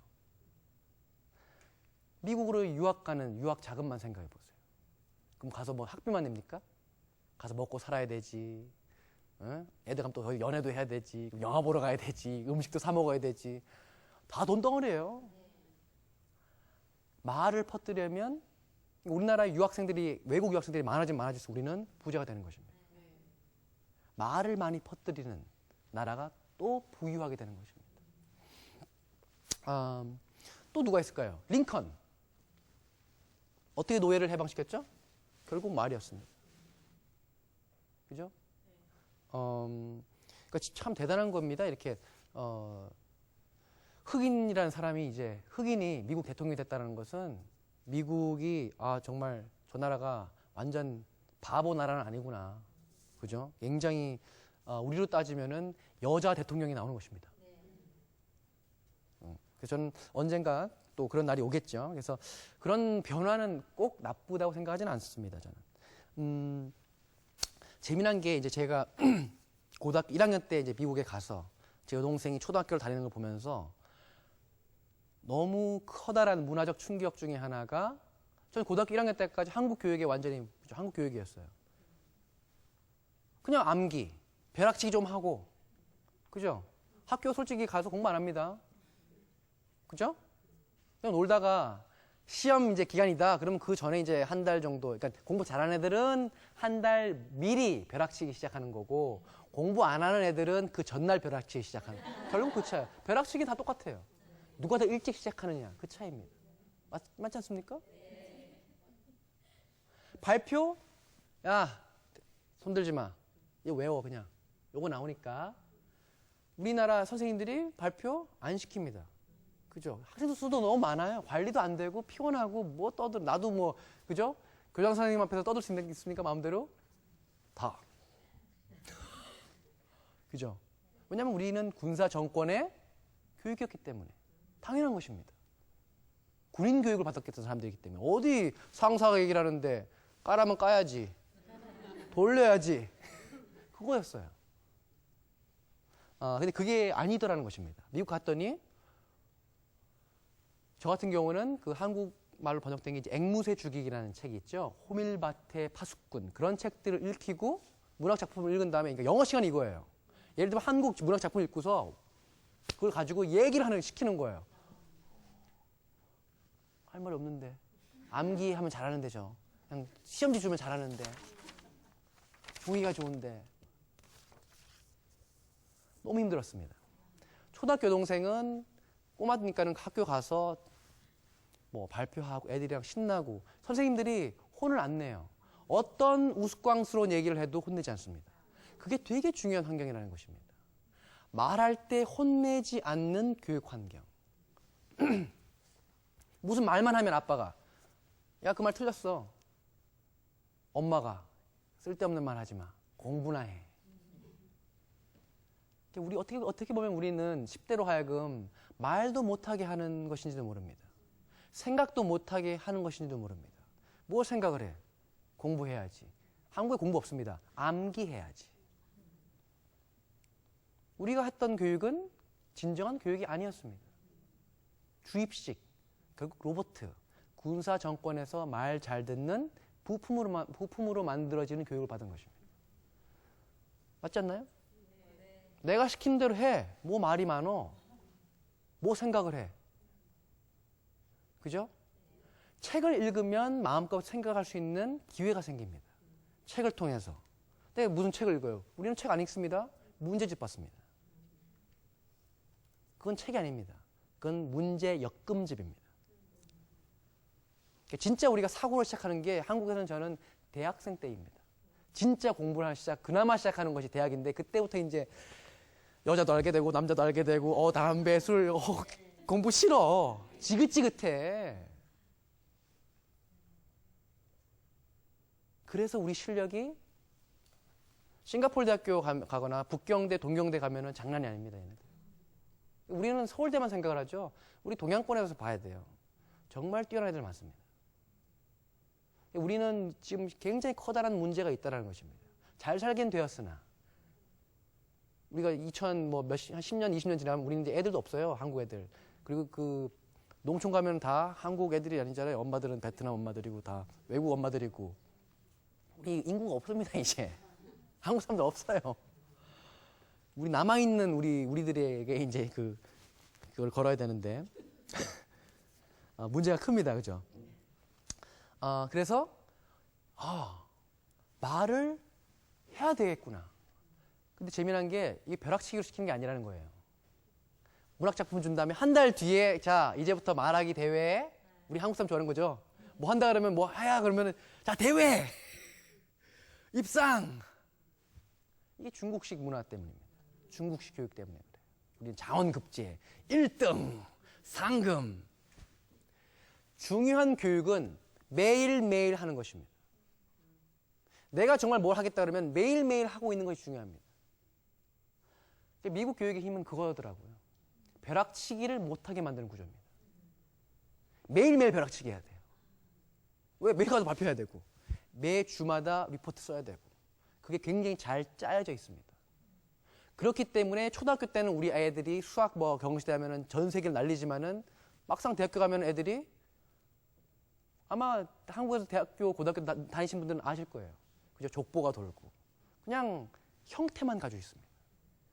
미국으로 유학 가는 유학 자금만 생각해 보세요. 그럼 가서 뭐 학비만 냅니까? 가서 먹고 살아야 되지. 애들 가면 또 연애도 해야 되지. 영화 보러 가야 되지. 음식도 사 먹어야 되지. 다 돈 덩어리예요. 말을 퍼뜨리려면 우리나라 외국 유학생들이 많아질수록 우리는 부자가 되는 것입니다. 말을 많이 퍼뜨리는 나라가 또 부유하게 되는 것입니다. 또 누가 있을까요? 링컨. 어떻게 노예를 해방시켰죠? 결국 말이었습니다. 그죠? 그러니까 참 대단한 겁니다. 이렇게 흑인이라는 사람이 이제 흑인이 미국 대통령이 됐다는 것은 미국이 정말 저 나라가 완전 바보 나라는 아니구나. 그죠? 굉장히 우리로 따지면은 여자 대통령이 나오는 것입니다. 그래서 저는 언젠가 또 그런 날이 오겠죠. 그래서 그런 변화는 꼭 나쁘다고 생각하지는 않습니다. 저는 재미난 게 이제 제가 고등학교 1학년 때 이제 미국에 가서 제 여동생이 초등학교를 다니는 걸 보면서 너무 커다란 문화적 충격 중에 하나가 저는 고등학교 1학년 때까지 한국 교육에 완전히 한국 교육이었어요. 그냥 암기, 벼락치기 좀 하고, 그죠? 학교 솔직히 가서 공부 안 합니다. 그죠? 그냥 놀다가 시험 이제 기간이다. 그러면 그 전에 이제 한 달 정도, 그러니까 공부 잘하는 애들은 한 달 미리 벼락치기 시작하는 거고, 공부 안 하는 애들은 그 전날 벼락치기 시작하는 거예요. 결국 그 차이예요. 벼락치기는 다 똑같아요. 누가 더 일찍 시작하느냐, 그 차이입니다. 맞지 않습니까? 발표? 야, 손들지 마. 이거 외워, 그냥. 요거 나오니까. 우리나라 선생님들이 발표 안 시킵니다. 그죠? 학생 수도 너무 많아요. 관리도 안 되고, 피곤하고, 뭐 나도 뭐, 그죠? 교장 선생님 앞에서 떠들 수 있습니까? 마음대로? 다. 그죠? 왜냐면 우리는 군사 정권의 교육이었기 때문에. 당연한 것입니다. 군인 교육을 받았겠던 사람들이기 때문에. 어디 상사가 얘기를 하는데, 까라면 까야지. 돌려야지. 그거였어요. 근데 그게 아니더라는 것입니다. 미국 갔더니 저 같은 경우는 그 한국말로 번역된 게 이제 앵무새 죽이기라는 책이 있죠. 호밀밭의 파수꾼. 그런 책들을 읽히고 문학 작품을 읽은 다음에 그러니까 영어 시간이 이거예요. 예를 들면 한국 문학 작품 읽고서 그걸 가지고 얘기를 시키는 거예요. 할 말이 없는데. 암기하면 잘하는데 그냥 시험지 주면 잘하는데. 분위기가 좋은데 너무 힘들었습니다. 초등학교 동생은 꼬마니까는 학교 가서 뭐 발표하고 애들이랑 신나고 선생님들이 혼을 안 내요. 어떤 우스꽝스러운 얘기를 해도 혼내지 않습니다. 그게 되게 중요한 환경이라는 것입니다. 말할 때 혼내지 않는 교육 환경. 무슨 말만 하면 아빠가 야, 그 말 틀렸어. 엄마가 쓸데없는 말 하지 마. 공부나 해. 우리 어떻게 보면 우리는 10대로 하여금 말도 못하게 하는 것인지도 모릅니다. 생각도 못하게 하는 것인지도 모릅니다. 뭘 생각을 해? 공부해야지. 한국에 공부 없습니다. 암기해야지. 우리가 했던 교육은 진정한 교육이 아니었습니다. 주입식, 결국 로보트, 군사 정권에서 말 잘 듣는 부품으로 만들어지는 교육을 받은 것입니다. 맞지 않나요? 내가 시킨 대로 해. 뭐 말이 많어. 뭐 생각을 해. 그죠? 책을 읽으면 마음껏 생각할 수 있는 기회가 생깁니다. 책을 통해서. 내가 무슨 책을 읽어요? 우리는 책 안 읽습니다. 문제집 받습니다. 그건 책이 아닙니다. 그건 문제 엮음집입니다. 진짜 우리가 사고를 시작하는 게 한국에서는 저는 대학생 때입니다. 진짜 공부를 그나마 시작하는 것이 대학인데 그때부터 이제 여자도 알게 되고 남자도 알게 되고 담배, 술, 공부 싫어. 지긋지긋해. 그래서 우리 실력이 싱가포르 대학교 가거나 북경대, 동경대 가면은 장난이 아닙니다. 얘네들. 우리는 서울대만 생각을 하죠. 우리 동양권에서 봐야 돼요. 정말 뛰어난 애들 많습니다. 우리는 지금 굉장히 커다란 문제가 있다는 것입니다. 잘 살긴 되었으나 우리가 한 10년, 20년 지나면 우리는 이제 애들도 없어요. 한국 애들. 그리고 그 농촌 가면 다 한국 애들이 아니잖아요. 엄마들은 베트남 엄마들이고 다 외국 엄마들이고 우리 인구가 없습니다. 이제 한국 사람들 없어요. 우리 남아있는 우리들에게 이제 그걸 걸어야 되는데 문제가 큽니다. 그죠? 그래서 말을 해야 되겠구나. 근데 재미난 게 이게 벼락치기로 시키는 게 아니라는 거예요. 문학작품 준 다음에 한 달 뒤에 자 이제부터 말하기 대회. 우리 한국 사람 좋아하는 거죠. 뭐 한다 그러면 뭐 해야 그러면은 자 대회 입상. 이게 중국식 문화 때문입니다. 중국식 교육 때문에 그래요. 우리는 자원급제 1등 상금. 중요한 교육은 매일매일 하는 것입니다. 내가 정말 뭘 하겠다 그러면 매일매일 하고 있는 것이 중요합니다. 미국 교육의 힘은 그거더라고요. 벼락치기를 못하게 만드는 구조입니다. 매일매일 벼락치기 해야 돼요. 왜? 매일 가서 발표해야 되고 매 주마다 리포트 써야 되고 그게 굉장히 잘 짜여져 있습니다. 그렇기 때문에 초등학교 때는 우리 애들이 수학 경시대 하면은 전 세계를 날리지만은 막상 대학교 가면 애들이 아마 한국에서 대학교, 고등학교 다니신 분들은 아실 거예요. 그죠? 족보가 돌고 그냥 형태만 가지고 있습니다.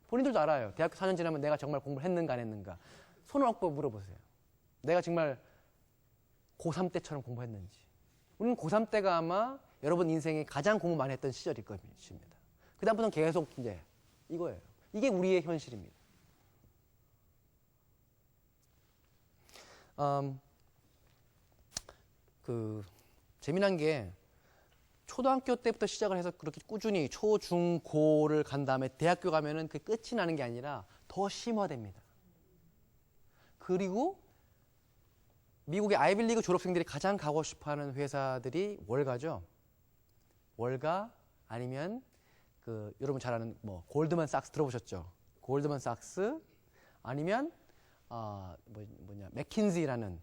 본인들도 알아요. 대학교 4년 지나면 내가 정말 공부를 했는가 안 했는가. 손을 얹고 물어보세요. 내가 정말 고3 때처럼 공부했는지. 우리는 고3 때가 아마 여러분 인생에 가장 공부 많이 했던 시절일 것입니다. 그 다음부터는 계속 이제 이거예요. 이게 우리의 현실입니다. 재미난 게 초등학교 때부터 시작을 해서 그렇게 꾸준히 초, 중, 고를 간 다음에 대학교 가면은 그 끝이 나는 게 아니라 더 심화됩니다. 그리고 미국의 아이빌리그 졸업생들이 가장 가고 싶어 하는 회사들이 월가죠. 월가 아니면 여러분 잘 아는 골드만삭스 들어보셨죠? 골드만삭스 아니면 맥킨지라는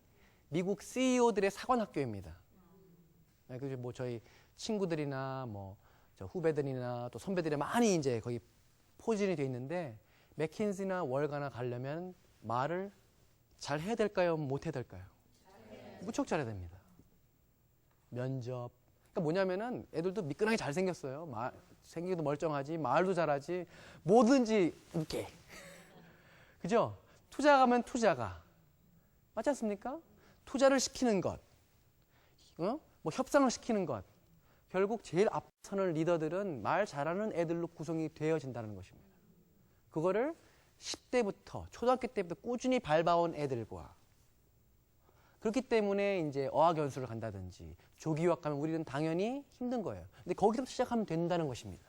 미국 CEO들의 사관학교입니다. 그래서 저희 친구들이나 저 후배들이나 또 선배들이 많이 이제 거기 포진이 돼 있는데 맥킨지나 월가나 가려면 말을 잘 해야 될까요? 못 해야 될까요? 무척 잘해야 됩니다. 면접. 그러니까 뭐냐면은 애들도 미끈하게 잘생겼어요. 생기도 멀쩡하지, 말도 잘하지, 뭐든지 웃게. 그죠? 투자 가면 투자가. 맞지 않습니까? 투자를 시키는 것. 협상을 시키는 것. 결국 제일 앞서는 리더들은 말 잘하는 애들로 구성이 되어진다는 것입니다. 그거를 10대부터 초등학교 때부터 꾸준히 밟아온 애들과 그렇기 때문에 이제 어학연수를 간다든지 조기유학 가면 우리는 당연히 힘든 거예요. 근데 거기서 시작하면 된다는 것입니다.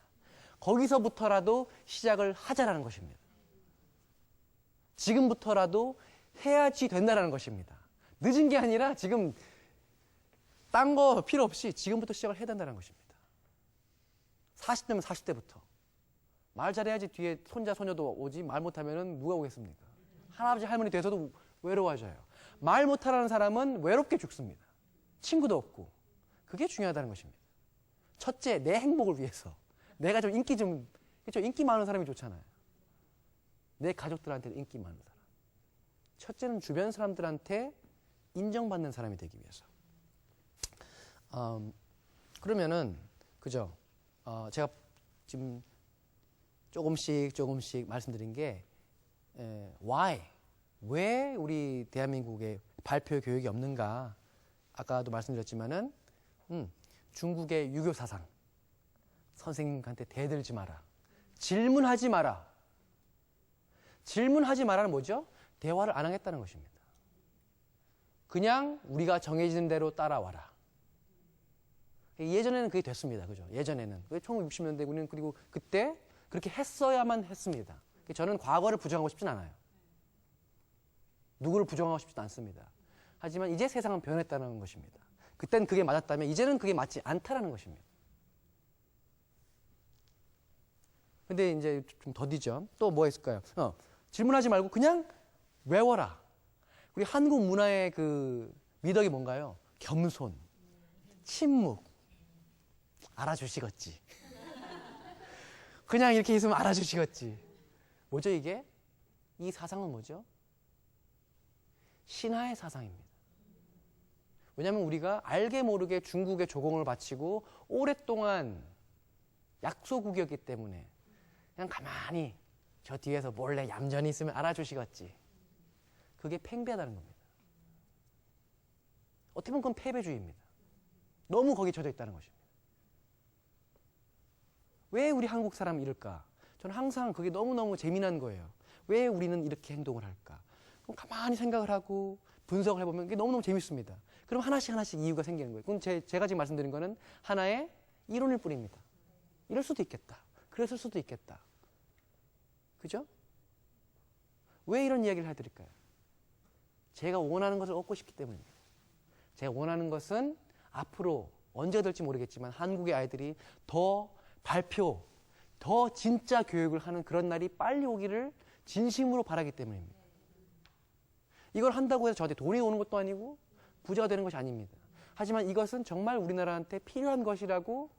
거기서부터라도 시작을 하자라는 것입니다. 지금부터라도 해야지 된다는 것입니다. 늦은 게 아니라 지금 딴 거 필요 없이 지금부터 시작을 해야 된다는 것입니다. 40대면 40대부터. 말 잘해야지 뒤에 손자, 소녀도 오지. 말 못하면 누가 오겠습니까? 할아버지, 할머니 돼서도 외로워져요. 말 못하는 사람은 외롭게 죽습니다. 친구도 없고. 그게 중요하다는 것입니다. 첫째, 내 행복을 위해서. 내가 좀 인기 좀, 그렇죠? 인기 많은 사람이 좋잖아요. 내 가족들한테 인기 많은 사람. 첫째는 주변 사람들한테 인정받는 사람이 되기 위해서. 그러면은, 그죠? 제가 지금 조금씩 말씀드린 게, why? 왜 우리 대한민국에 발표 교육이 없는가? 아까도 말씀드렸지만은, 중국의 유교 사상. 선생님한테 대들지 마라. 질문하지 마라. 질문하지 마라는 뭐죠? 대화를 안 하겠다는 것입니다. 그냥 우리가 정해지는 대로 따라와라. 예전에는 그게 됐습니다. 그죠? 예전에는. 1960년대 우리는 그리고 그때 그렇게 했어야만 했습니다. 저는 과거를 부정하고 싶진 않아요. 누구를 부정하고 싶지도 않습니다. 하지만 이제 세상은 변했다는 것입니다. 그때는 그게 맞았다면 이제는 그게 맞지 않다라는 것입니다. 근데 이제 좀 더디죠. 또 뭐 있을까요? 질문하지 말고 그냥 외워라. 우리 한국 문화의 그 미덕이 뭔가요? 겸손, 침묵, 알아주시겠지. 그냥 이렇게 있으면 알아주시겠지. 뭐죠 이게? 이 사상은 뭐죠? 신하의 사상입니다. 왜냐하면 우리가 알게 모르게 중국에 조공을 바치고 오랫동안 약소국이었기 때문에 그냥 가만히 저 뒤에서 몰래 얌전히 있으면 알아주시겠지. 그게 팽배하다는 겁니다. 어떻게 보면 그건 패배주의입니다. 너무 거기에 젖어 있다는 것입니다. 왜 우리 한국 사람이 이럴까? 저는 항상 그게 너무너무 재미난 거예요. 왜 우리는 이렇게 행동을 할까? 그럼 가만히 생각을 하고 분석을 해보면 그게 너무너무 재밌습니다. 그럼 하나씩 이유가 생기는 거예요. 그럼 제가 지금 말씀드린 거는 하나의 이론일 뿐입니다. 이럴 수도 있겠다. 그랬을 수도 있겠다. 그죠? 왜 이런 이야기를 해드릴까요? 제가 원하는 것을 얻고 싶기 때문입니다. 제가 원하는 것은 앞으로 언제가 될지 모르겠지만 한국의 아이들이 더 발표, 더 진짜 교육을 하는 그런 날이 빨리 오기를 진심으로 바라기 때문입니다. 이걸 한다고 해서 저한테 돈이 오는 것도 아니고 부자가 되는 것이 아닙니다. 하지만 이것은 정말 우리나라한테 필요한 것이라고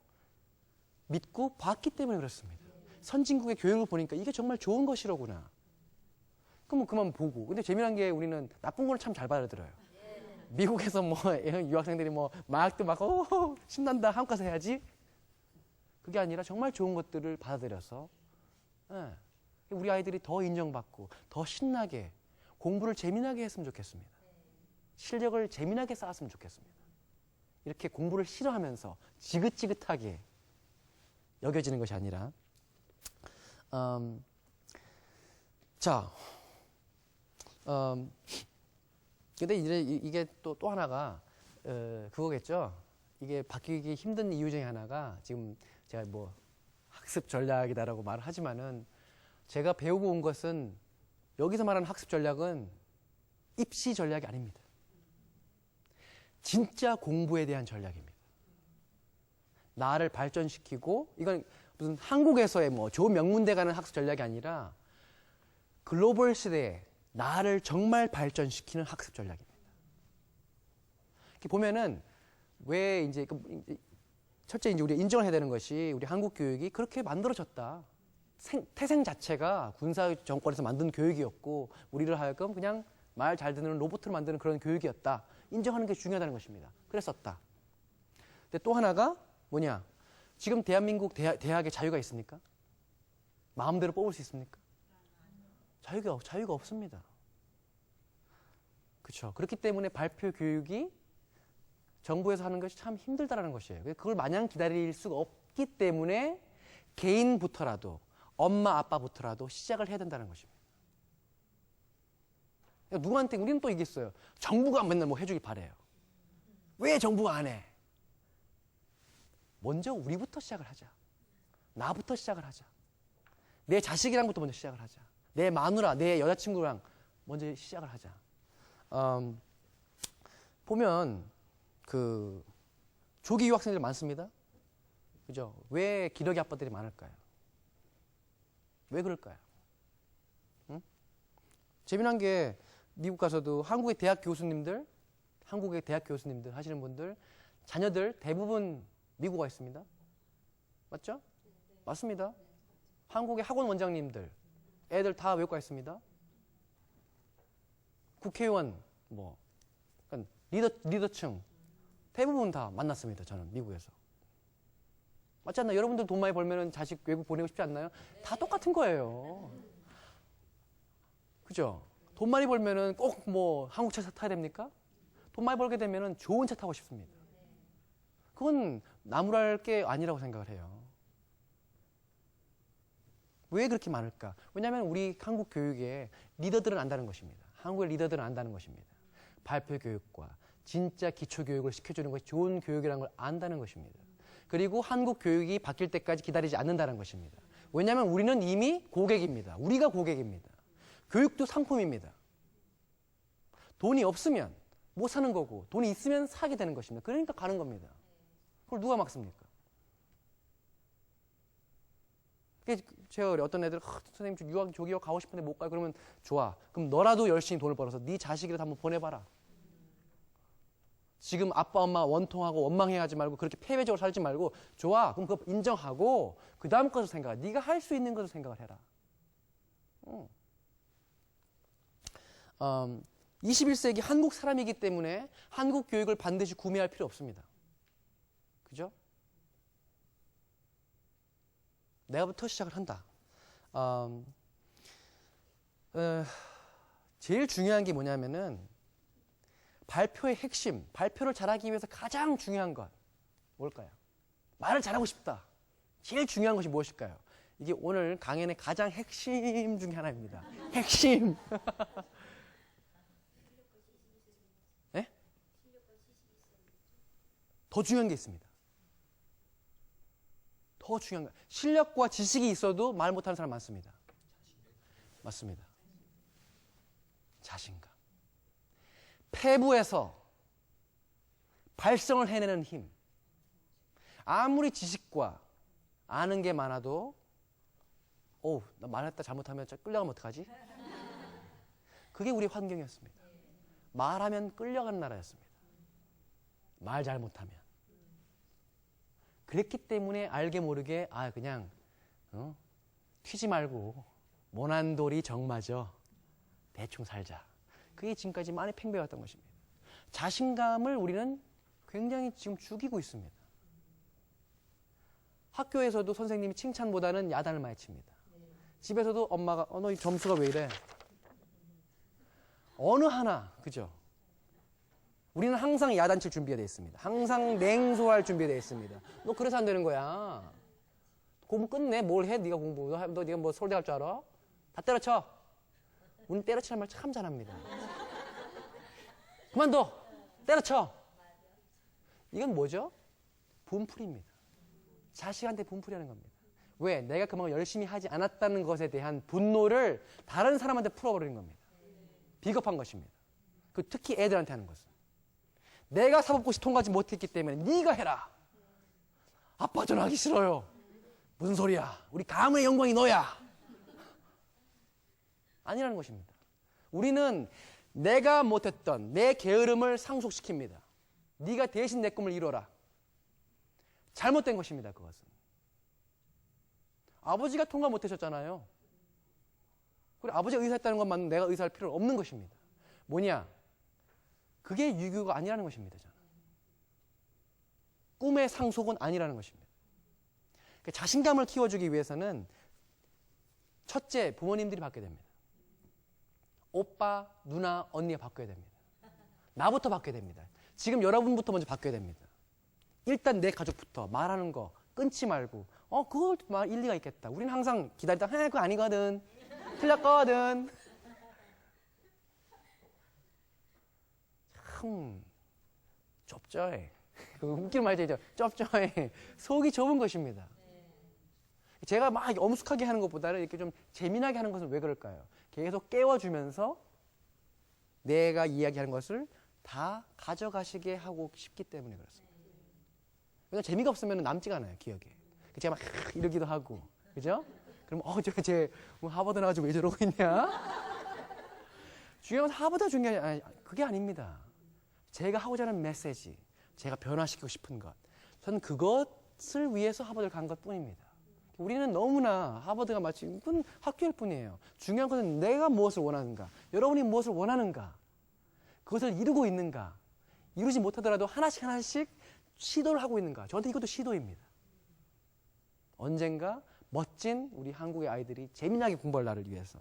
믿고 봤기 때문에 그렇습니다. 선진국의 교육을 보니까 이게 정말 좋은 것이로구나. 그럼 그만 보고. 근데 재미난 게 우리는 나쁜 걸 참 잘 받아들여요. 미국에서 뭐 유학생들이 뭐 마약도 막 신난다 한국 가서 해야지. 그게 아니라 정말 좋은 것들을 받아들여서 우리 아이들이 더 인정받고 더 신나게 공부를 재미나게 했으면 좋겠습니다. 실력을 재미나게 쌓았으면 좋겠습니다. 이렇게 공부를 싫어하면서 지긋지긋하게 여겨지는 것이 아니라 근데 이제 이게 또 하나가 그거겠죠. 이게 바뀌기 힘든 이유 중에 하나가 지금 제가 뭐 학습 전략이다라고 말을 하지만은 제가 배우고 온 것은 여기서 말하는 학습 전략은 입시 전략이 아닙니다. 진짜 공부에 대한 전략입니다. 나를 발전시키고 이건 무슨 한국에서의 뭐 좋은 명문대 가는 학습 전략이 아니라 글로벌 시대에 나를 정말 발전시키는 학습 전략입니다. 이렇게 보면은 왜 이제 첫째 이제 우리가 인정을 해야 되는 것이 우리 한국 교육이 그렇게 만들어졌다. 태생 자체가 군사 정권에서 만든 교육이었고 우리를 하여금 그냥 말 잘 듣는 로봇을 만드는 그런 교육이었다. 인정하는 게 중요하다는 것입니다. 그랬었다. 근데 또 하나가 뭐냐? 지금 대한민국 대학에 자유가 있습니까? 마음대로 뽑을 수 있습니까? 자유가 없습니다. 그렇죠. 그렇기 때문에 발표 교육이 정부에서 하는 것이 참 힘들다라는 것이에요. 그걸 마냥 기다릴 수가 없기 때문에 개인부터라도 엄마 아빠부터라도 시작을 해야 된다는 것입니다. 누구한테 우리는 또 이게 있어요. 정부가 맨날 뭐 해주길 바래요. 왜 정부가 안 해? 먼저 우리부터 시작을 하자. 나부터 시작을 하자. 내 자식이랑부터 먼저 시작을 하자. 내 마누라, 내 여자친구랑 먼저 시작을 하자. 보면 그 조기 유학생들 많습니다. 그죠? 왜 기러기 아빠들이 많을까요? 왜 그럴까요? 응? 재미난 게 미국 가서도 한국의 대학 교수님들 하시는 분들 자녀들 대부분 미국 가 있습니다. 맞죠? 맞습니다. 한국의 학원 원장님들 애들 다 외국 가 있습니다. 국회의원 뭐 그러니까 리더층 대부분 다 만났습니다. 저는 미국에서. 맞지 않나요? 여러분들 돈 많이 벌면 자식 외국 보내고 싶지 않나요? 다 똑같은 거예요. 그죠? 돈 많이 벌면은 꼭 뭐 한국 차 타야 됩니까? 돈 많이 벌게 되면은 좋은 차 타고 싶습니다. 그건 나무랄 게 아니라고 생각을 해요. 왜 그렇게 많을까? 왜냐하면 우리 한국 교육에 리더들은 안다는 것입니다. 한국의 리더들은 안다는 것입니다. 발표 교육과 진짜 기초 교육을 시켜주는 것이 좋은 교육이라는 걸 안다는 것입니다. 그리고 한국 교육이 바뀔 때까지 기다리지 않는다는 것입니다. 왜냐하면 우리는 이미 고객입니다. 우리가 고객입니다. 교육도 상품입니다. 돈이 없으면 못 사는 거고 돈이 있으면 사게 되는 것입니다. 그러니까 가는 겁니다. 그걸 누가 막습니까? 제가 어떤 애들 선생님 조기 유학 가고 싶은데 못 가요. 그러면 좋아. 그럼 너라도 열심히 돈을 벌어서 네 자식이라도 한번 보내봐라. 지금 아빠 엄마 원통하고 원망해하지 말고 그렇게 폐쇄적으로 살지 말고 좋아. 그럼 그거 인정하고 그 다음 것을 생각해. 네가 할 수 있는 것을 생각을 해라. 21세기 한국 사람이기 때문에 한국 교육을 반드시 구매할 필요 없습니다. 그죠? 내가부터 시작을 한다. 제일 중요한 게 뭐냐면은 발표의 핵심, 발표를 잘하기 위해서 가장 중요한 건 뭘까요? 말을 잘하고 싶다. 제일 중요한 것이 무엇일까요? 이게 오늘 강연의 가장 핵심 중에 하나입니다. 핵심. 네? 더 중요한 게 있습니다. 더 중요한 거. 실력과 지식이 있어도 말 못하는 사람 많습니다. 맞습니다. 자신감. 폐부에서 발성을 해내는 힘. 아무리 지식과 아는 게 많아도 나 말했다 잘못하면 끌려가면 어떡하지? 그게 우리 환경이었습니다. 말하면 끌려가는 나라였습니다. 말 잘못하면. 그랬기 때문에 알게 모르게 그냥 튀지 말고 모난 돌이 정마저 대충 살자. 그게 지금까지 많이 팽배했던 것입니다. 자신감을 우리는 굉장히 지금 죽이고 있습니다. 학교에서도 선생님이 칭찬보다는 야단을 많이 칩니다. 집에서도 엄마가 너 이 점수가 왜 이래? 어느 하나 그죠? 우리는 항상 야단칠 준비가 되어 있습니다. 항상 냉소할 준비가 되어 있습니다. 너 그래서 안 되는 거야. 공부 끝내. 뭘 해? 네가 공부. 너 네가 뭐 서울대 갈 줄 알아? 다 때려쳐. 우리는 때려치는 말 참 잘합니다. 그만둬. 때려쳐. 이건 뭐죠? 분풀입니다. 자식한테 분풀이하는 겁니다. 왜? 내가 그만큼 열심히 하지 않았다는 것에 대한 분노를 다른 사람한테 풀어버리는 겁니다. 비겁한 것입니다. 특히 애들한테 하는 것은. 내가 사법고시 통과하지 못했기 때문에 네가 해라. 아빠 전화하기 싫어요. 무슨 소리야. 우리 가문의 영광이 너야. 아니라는 것입니다. 우리는 내가 못했던 내 게으름을 상속시킵니다. 네가 대신 내 꿈을 이뤄라. 잘못된 것입니다. 그것은. 아버지가 통과 못하셨잖아요. 그리고 아버지가 의사했다는 것만 내가 의사할 필요는 없는 것입니다. 뭐냐? 그게 유교가 아니라는 것입니다. 저는. 꿈의 상속은 아니라는 것입니다. 그러니까 자신감을 키워주기 위해서는 첫째, 부모님들이 바뀌어야 됩니다. 오빠, 누나, 언니가 바뀌어야 됩니다. 나부터 바뀌어야 됩니다. 지금 여러분부터 먼저 바뀌어야 됩니다. 일단 내 가족부터 말하는 거 끊지 말고 그걸 막 일리가 있겠다. 우리는 항상 기다리다 그거 아니거든. 틀렸거든. 참 좁죠해. 웃기는 말이죠. 좁죠해. 속이 좁은 것입니다. 제가 막 엄숙하게 하는 것보다는 이렇게 좀 재미나게 하는 것은 왜 그럴까요? 계속 깨워주면서 내가 이야기하는 것을 다 가져가시게 하고 싶기 때문에 그렇습니다. 왜냐면 재미가 없으면 남지가 않아요, 기억에. 제가 막 이러기도 하고, 그죠? 그럼 쟤 하버드 나가지고 왜 저러고 있냐? 중요한 건 하버드가 중요한 게 그게 아닙니다. 제가 하고자 하는 메시지, 제가 변화시키고 싶은 것, 저는 그것을 위해서 하버드를 간 것뿐입니다. 우리는 너무나 하버드가 마치 그건 학교일 뿐이에요. 중요한 것은 내가 무엇을 원하는가, 여러분이 무엇을 원하는가, 그것을 이루고 있는가, 이루지 못하더라도 하나씩 시도를 하고 있는가. 저한테 이것도 시도입니다. 언젠가 멋진 우리 한국의 아이들이 재미나게 공부할 날을 위해서.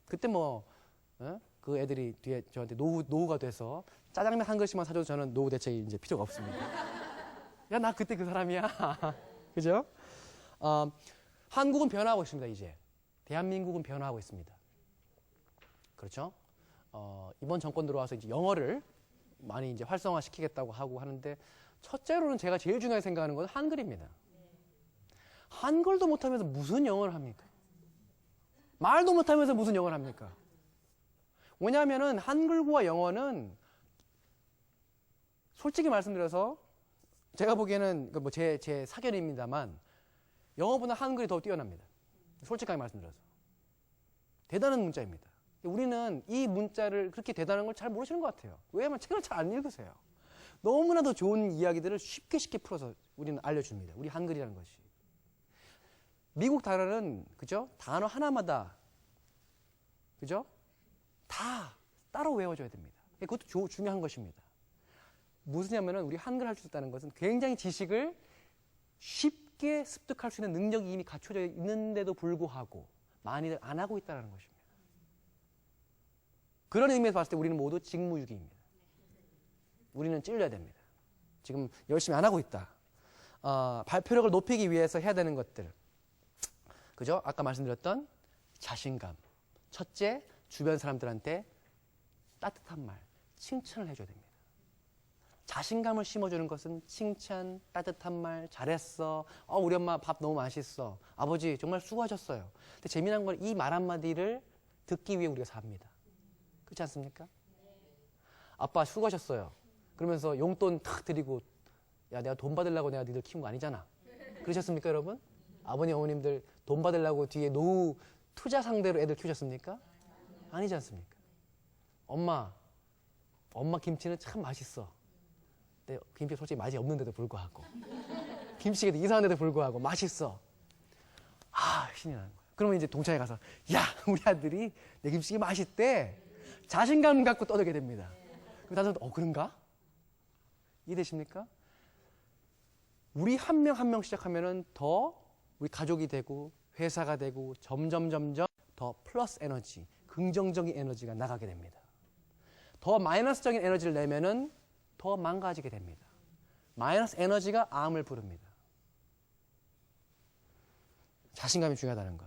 그때 그 애들이 뒤에 저한테 노후가 돼서 짜장면 한 그릇씩만 사줘도 저는 노후 대책이 이제 필요가 없습니다. 야, 나 그때 그 사람이야. 그죠? 한국은 변화하고 있습니다, 이제. 대한민국은 변화하고 있습니다. 그렇죠? 이번 정권 들어와서 이제 영어를 많이 이제 활성화시키겠다고 하고 하는데, 첫째로는 제가 제일 중요하게 생각하는 건 한글입니다. 한글도 못하면서 무슨 영어를 합니까? 말도 못하면서 무슨 영어를 합니까? 왜냐하면은 한글과 영어는 솔직히 말씀드려서 제가 보기에는 제 사견입니다만 영어보다 한글이 더 뛰어납니다. 솔직하게 말씀드려서. 대단한 문자입니다. 우리는 이 문자를 그렇게 대단한 걸 잘 모르시는 것 같아요. 왜냐하면 책을 잘 안 읽으세요. 너무나도 좋은 이야기들을 쉽게 풀어서 우리는 알려줍니다. 우리 한글이라는 것이. 미국 단어는 그죠? 단어 하나마다 그죠? 다 따로 외워줘야 됩니다. 그것도 중요한 것입니다. 무슨냐면은 우리 한글 할 수 있다는 것은 굉장히 지식을 쉽게 습득할 수 있는 능력이 이미 갖춰져 있는데도 불구하고 많이들 안 하고 있다는 것입니다. 그런 의미에서 봤을 때 우리는 모두 직무유기입니다. 우리는 찔려야 됩니다. 지금 열심히 안 하고 있다. 발표력을 높이기 위해서 해야 되는 것들. 그죠? 아까 말씀드렸던 자신감. 첫째, 주변 사람들한테 따뜻한 말, 칭찬을 해줘야 됩니다. 자신감을 심어주는 것은 칭찬, 따뜻한 말, 잘했어. 우리 엄마 밥 너무 맛있어. 아버지 정말 수고하셨어요. 근데 재미난 건 이 말 한마디를 듣기 위해 우리가 삽니다. 그렇지 않습니까? 아빠 수고하셨어요. 그러면서 용돈 탁 드리고, 야, 내가 돈 받으려고 내가 니들 키운 거 아니잖아. 그러셨습니까, 여러분? 아버님, 어머님들 돈 받으려고 뒤에 노후 투자 상대로 애들 키우셨습니까? 아니지 않습니까? 엄마 김치는 참 맛있어. 근데 김치 솔직히 맛이 없는데도 불구하고, 김치가 이상한데도 불구하고 맛있어. 신이 나는 거야. 그러면 이제 동창회 가서, 야, 우리 아들이 내 김치가 맛있대. 자신감 갖고 떠들게 됩니다. 그럼 다들 그런가? 이해되십니까? 우리 한 명 한 명 시작하면은 더 우리 가족이 되고 회사가 되고 점점 더 플러스 에너지, 긍정적인 에너지가 나가게 됩니다. 더 마이너스적인 에너지를 내면은 더 망가지게 됩니다. 마이너스 에너지가 암을 부릅니다. 자신감이 중요하다는 것.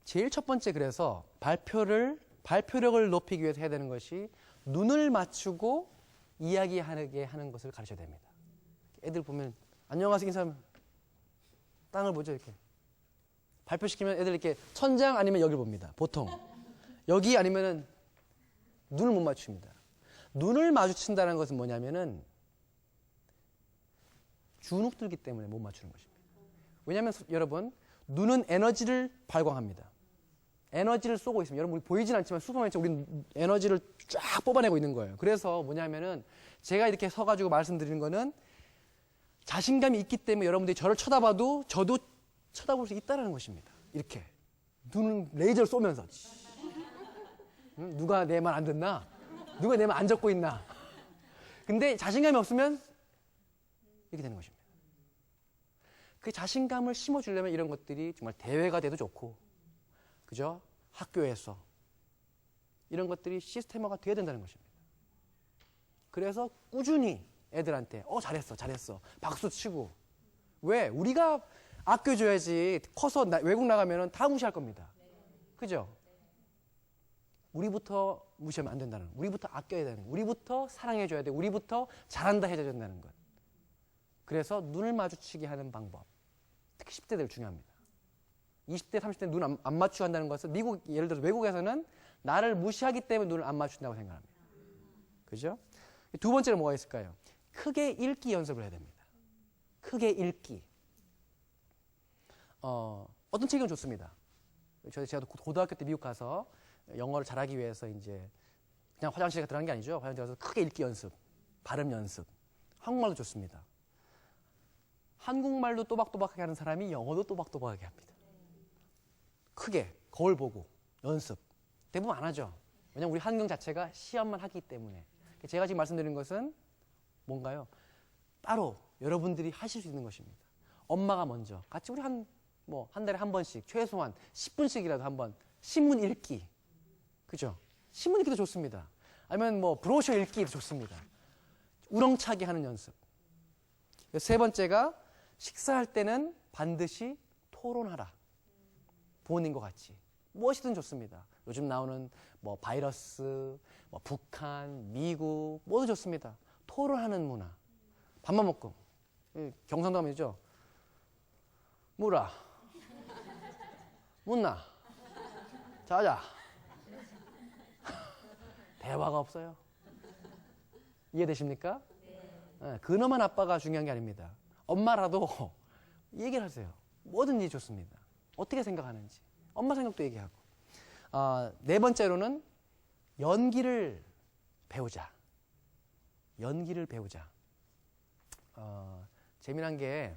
제일 첫 번째 그래서 발표력을 높이기 위해서 해야 되는 것이 눈을 맞추고 이야기하게 하는 것을 가르쳐야 됩니다. 애들 보면 안녕하세요 인사하면 땅을 보죠 이렇게. 발표시키면 애들 이렇게 천장 아니면 여기를 봅니다. 보통. 여기 아니면은 눈을 못 맞춥니다. 눈을 마주친다는 것은 뭐냐면은 주눅들기 때문에 못 맞추는 것입니다. 왜냐하면 여러분 눈은 에너지를 발광합니다. 에너지를 쏘고 있습니다. 여러분 우리 보이진 않지만 슈퍼맨처럼 우리는 에너지를 쫙 뽑아내고 있는 거예요. 그래서 뭐냐면은 제가 이렇게 서가지고 말씀드리는 거는 자신감이 있기 때문에 여러분들이 저를 쳐다봐도 저도 쳐다볼 수 있다는 것입니다. 이렇게 눈은 레이저를 쏘면서 누가 내 말 안 듣나? 누가 내 말 안 적고 있나? 근데 자신감이 없으면 이렇게 되는 것입니다. 그 자신감을 심어주려면 이런 것들이 정말 대회가 돼도 좋고, 그죠? 학교에서 이런 것들이 시스템화가 돼야 된다는 것입니다. 그래서 꾸준히 애들한테 잘했어 잘했어 박수 치고. 왜? 우리가 아껴줘야지. 커서 외국 나가면 다 무시할 겁니다. 그죠? 우리부터 무시하면 안 된다는 것. 우리부터 아껴야 되는 것. 우리부터 사랑해줘야 돼. 우리부터 잘한다 해줘야 된다는 것. 그래서 눈을 마주치게 하는 방법. 특히 10대들 중요합니다. 20대, 30대 눈 안 맞추고 한다는 것은 예를 들어서 외국에서는 나를 무시하기 때문에 눈을 안 맞춘다고 생각합니다. 그죠? 두 번째로 뭐가 있을까요? 크게 읽기 연습을 해야 됩니다. 크게 읽기. 어떤 책은 좋습니다. 제가 고등학교 때 미국 가서 영어를 잘하기 위해서 이제 그냥 화장실에 들어간 게 아니죠. 화장실에 가서 크게 읽기 연습, 발음 연습. 한국말도 좋습니다. 한국말도 또박또박하게 하는 사람이 영어도 또박또박하게 합니다. 크게 거울 보고 연습. 대부분 안 하죠. 왜냐하면 우리 환경 자체가 시험만 하기 때문에. 제가 지금 말씀드리는 것은 뭔가요? 따로 여러분들이 하실 수 있는 것입니다. 엄마가 먼저 같이 우리 한 달에 한 번씩 최소한 10분씩이라도 한번 신문 읽기. 그죠? 신문 읽기도 좋습니다. 아니면 브로셔 읽기도 좋습니다. 우렁차게 하는 연습. 세 번째가 식사할 때는 반드시 토론하라. 부모님과 같이. 무엇이든 좋습니다. 요즘 나오는 바이러스, 북한, 미국 모두 좋습니다. 토론하는 문화. 밥만 먹고. 경상도 하면이죠. 무라. 묻나. 자자. 대화가 없어요. 이해되십니까? 네. 그놈한 아빠가 중요한 게 아닙니다. 엄마라도 얘기를 하세요. 뭐든지 좋습니다. 어떻게 생각하는지. 엄마 생각도 얘기하고. 네 번째로는 연기를 배우자. 연기를 배우자. 재미난 게,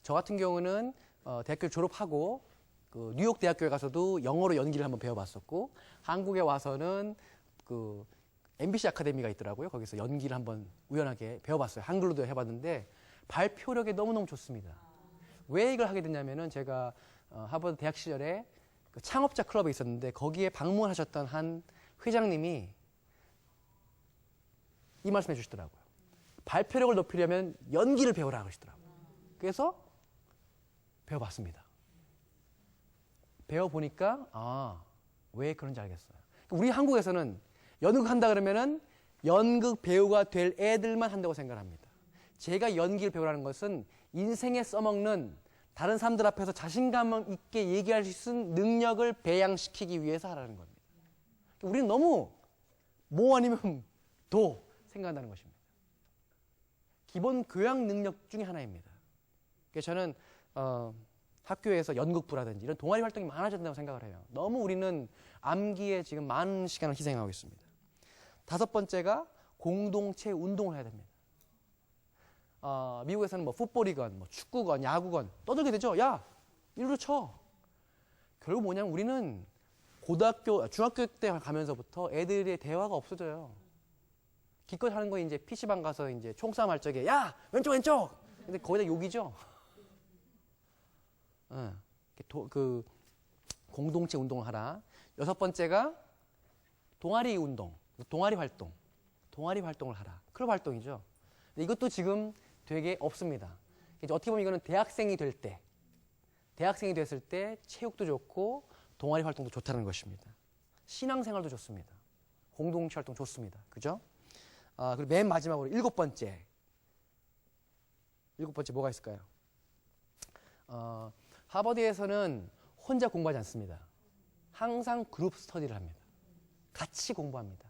저 같은 경우는 대학교 졸업하고 그 뉴욕 대학교에 가서도 영어로 연기를 한번 배워봤었고, 한국에 와서는 그 MBC 아카데미가 있더라고요. 거기서 연기를 한번 우연하게 배워봤어요. 한글로도 해봤는데 발표력이 너무너무 좋습니다. 왜 이걸 하게 됐냐면은 제가 하버드 대학 시절에 그 창업자 클럽에 있었는데 거기에 방문하셨던 한 회장님이 이 말씀해 주시더라고요. 발표력을 높이려면 연기를 배우라 그러시더라고요. 그래서 배워봤습니다. 배워보니까 왜 그런지 알겠어요. 우리 한국에서는 연극 한다 그러면은 연극 배우가 될 애들만 한다고 생각합니다. 제가 연기를 배우라는 것은 인생에 써먹는 다른 사람들 앞에서 자신감 있게 얘기할 수 있는 능력을 배양시키기 위해서 하라는 겁니다. 우리는 너무 뭐 아니면 도 생각한다는 것입니다. 기본 교양 능력 중에 하나입니다. 그래서 저는 학교에서 연극부라든지 이런 동아리 활동이 많아져야 된다고 생각을 해요. 너무 우리는 암기에 지금 많은 시간을 희생하고 있습니다. 다섯 번째가 공동체 운동을 해야 됩니다. 미국에서는 풋볼이건 축구건 야구건 떠들게 되죠. 야, 이리로 쳐. 결국 뭐냐면 우리는 중학교 때 가면서부터 애들의 대화가 없어져요. 기껏 하는 거 이제 PC방 가서 이제 총싸움 할 적에 야, 왼쪽 왼쪽. 근데 거의 다 욕이죠. 그 공동체 운동을 하라. 여섯 번째가 동아리 운동, 동아리 활동을 하라. 클럽 활동이죠. 근데 이것도 지금 되게 없습니다. 이제 어떻게 보면 이거는 대학생이 됐을 때 체육도 좋고 동아리 활동도 좋다는 것입니다. 신앙생활도 좋습니다. 공동체 활동 좋습니다. 그죠? 그리고 맨 마지막으로 일곱 번째 뭐가 있을까요? 하버드에서는 혼자 공부하지 않습니다. 항상 그룹 스터디를 합니다. 같이 공부합니다.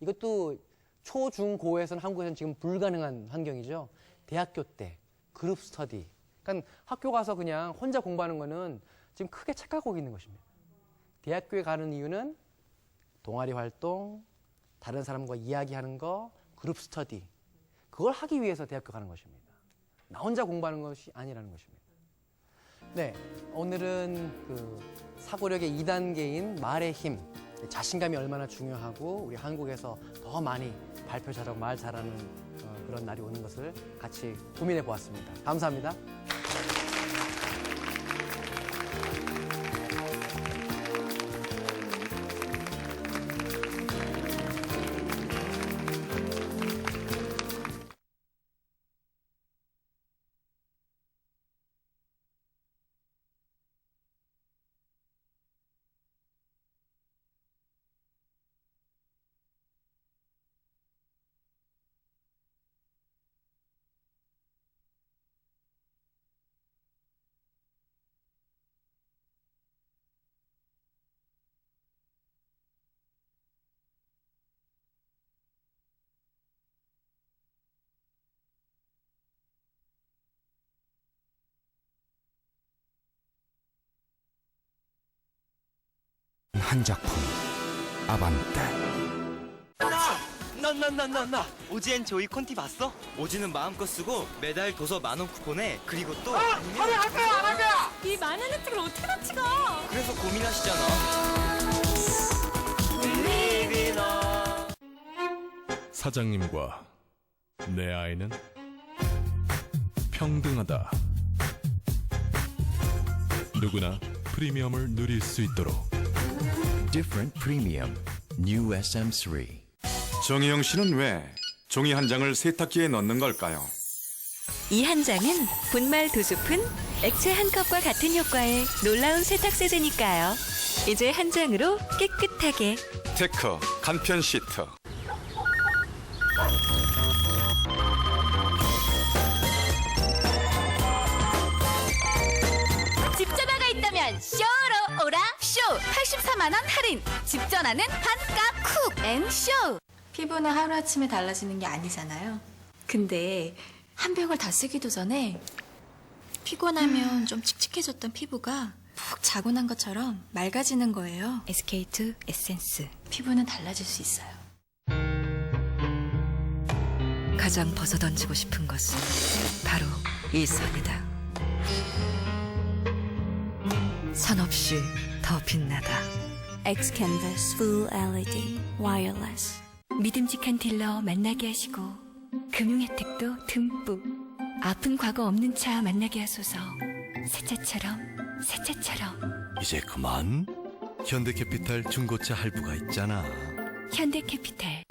이것도 초, 중, 고에서는 한국에서는 지금 불가능한 환경이죠. 대학교 때 그룹 스터디. 그러니까 학교 가서 그냥 혼자 공부하는 거는 지금 크게 착각하고 있는 것입니다. 대학교에 가는 이유는 동아리 활동, 다른 사람과 이야기하는 거, 그룹 스터디. 그걸 하기 위해서 대학교 가는 것입니다. 나 혼자 공부하는 것이 아니라는 것입니다. 네, 오늘은 그 사고력의 2단계인 말의 힘, 자신감이 얼마나 중요하고 우리 한국에서 더 많이 발표 잘하고 말 잘하는 그런 날이 오는 것을 같이 고민해 보았습니다. 감사합니다. 한 작품 아반떼. 나 오지앤 조이 콘티 봤어? 오지는 마음껏 쓰고 매달 도서 10,000원 쿠폰에 그리고 또 아니면 이 많은 혜택을 어떻게 다 찍어? 그래서 고민하시잖아. 사장님과 내 아이는 평등하다. 누구나 프리미엄을 누릴 수 있도록. Different Premium New SM3. 정희영 씨는 왜 종이 한 장을 세탁기에 넣는 걸까요? 이 한 장은 분말 두 스푼, 액체 한 컵과 같은 효과의 놀라운 세탁 세제니까요. 이제 한 장으로 깨끗하게. 테크 간편 시트. 집 전화가 있다면 쇼로 오라 쇼 84만 원 할인. 집 전화는 반값 쿡 앤쇼. 피부는 하루아침에 달라지는 게 아니잖아요. 근데 한 병을 다 쓰기도 전에 피곤하면 좀 칙칙해졌던 피부가 푹 자고 난 것처럼 맑아지는 거예요. SK2 에센스. 피부는 달라질 수 있어요. 가장 벗어던지고 싶은 것은 바로 이 선이다. 선 없이 더 빛나다. X-Canvas Full LED Wireless. 믿음직한 딜러 만나게 하시고 금융 혜택도 듬뿍. 아픈 과거 없는 차 만나게 하소서. 새 차처럼. 이제 그만. 현대캐피탈 중고차 할부가 있잖아. 현대캐피탈.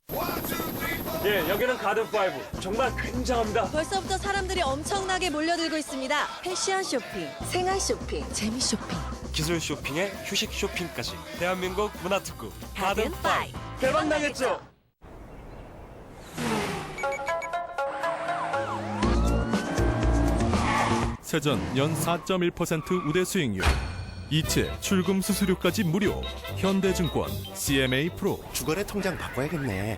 예, 여기는 가든5. 정말 굉장합니다. 벌써부터 사람들이 엄청나게 몰려들고 있습니다. 패션 쇼핑, 생활 쇼핑, 재미 쇼핑. 기술 쇼핑에 휴식 쇼핑까지. 대한민국 문화특구 가든5. 대박 나겠죠? 세전 연 4.1% 우대 수익률. 이체 출금 수수료까지 무료. 현대증권 CMA 프로. 주거래 통장 바꿔야겠네.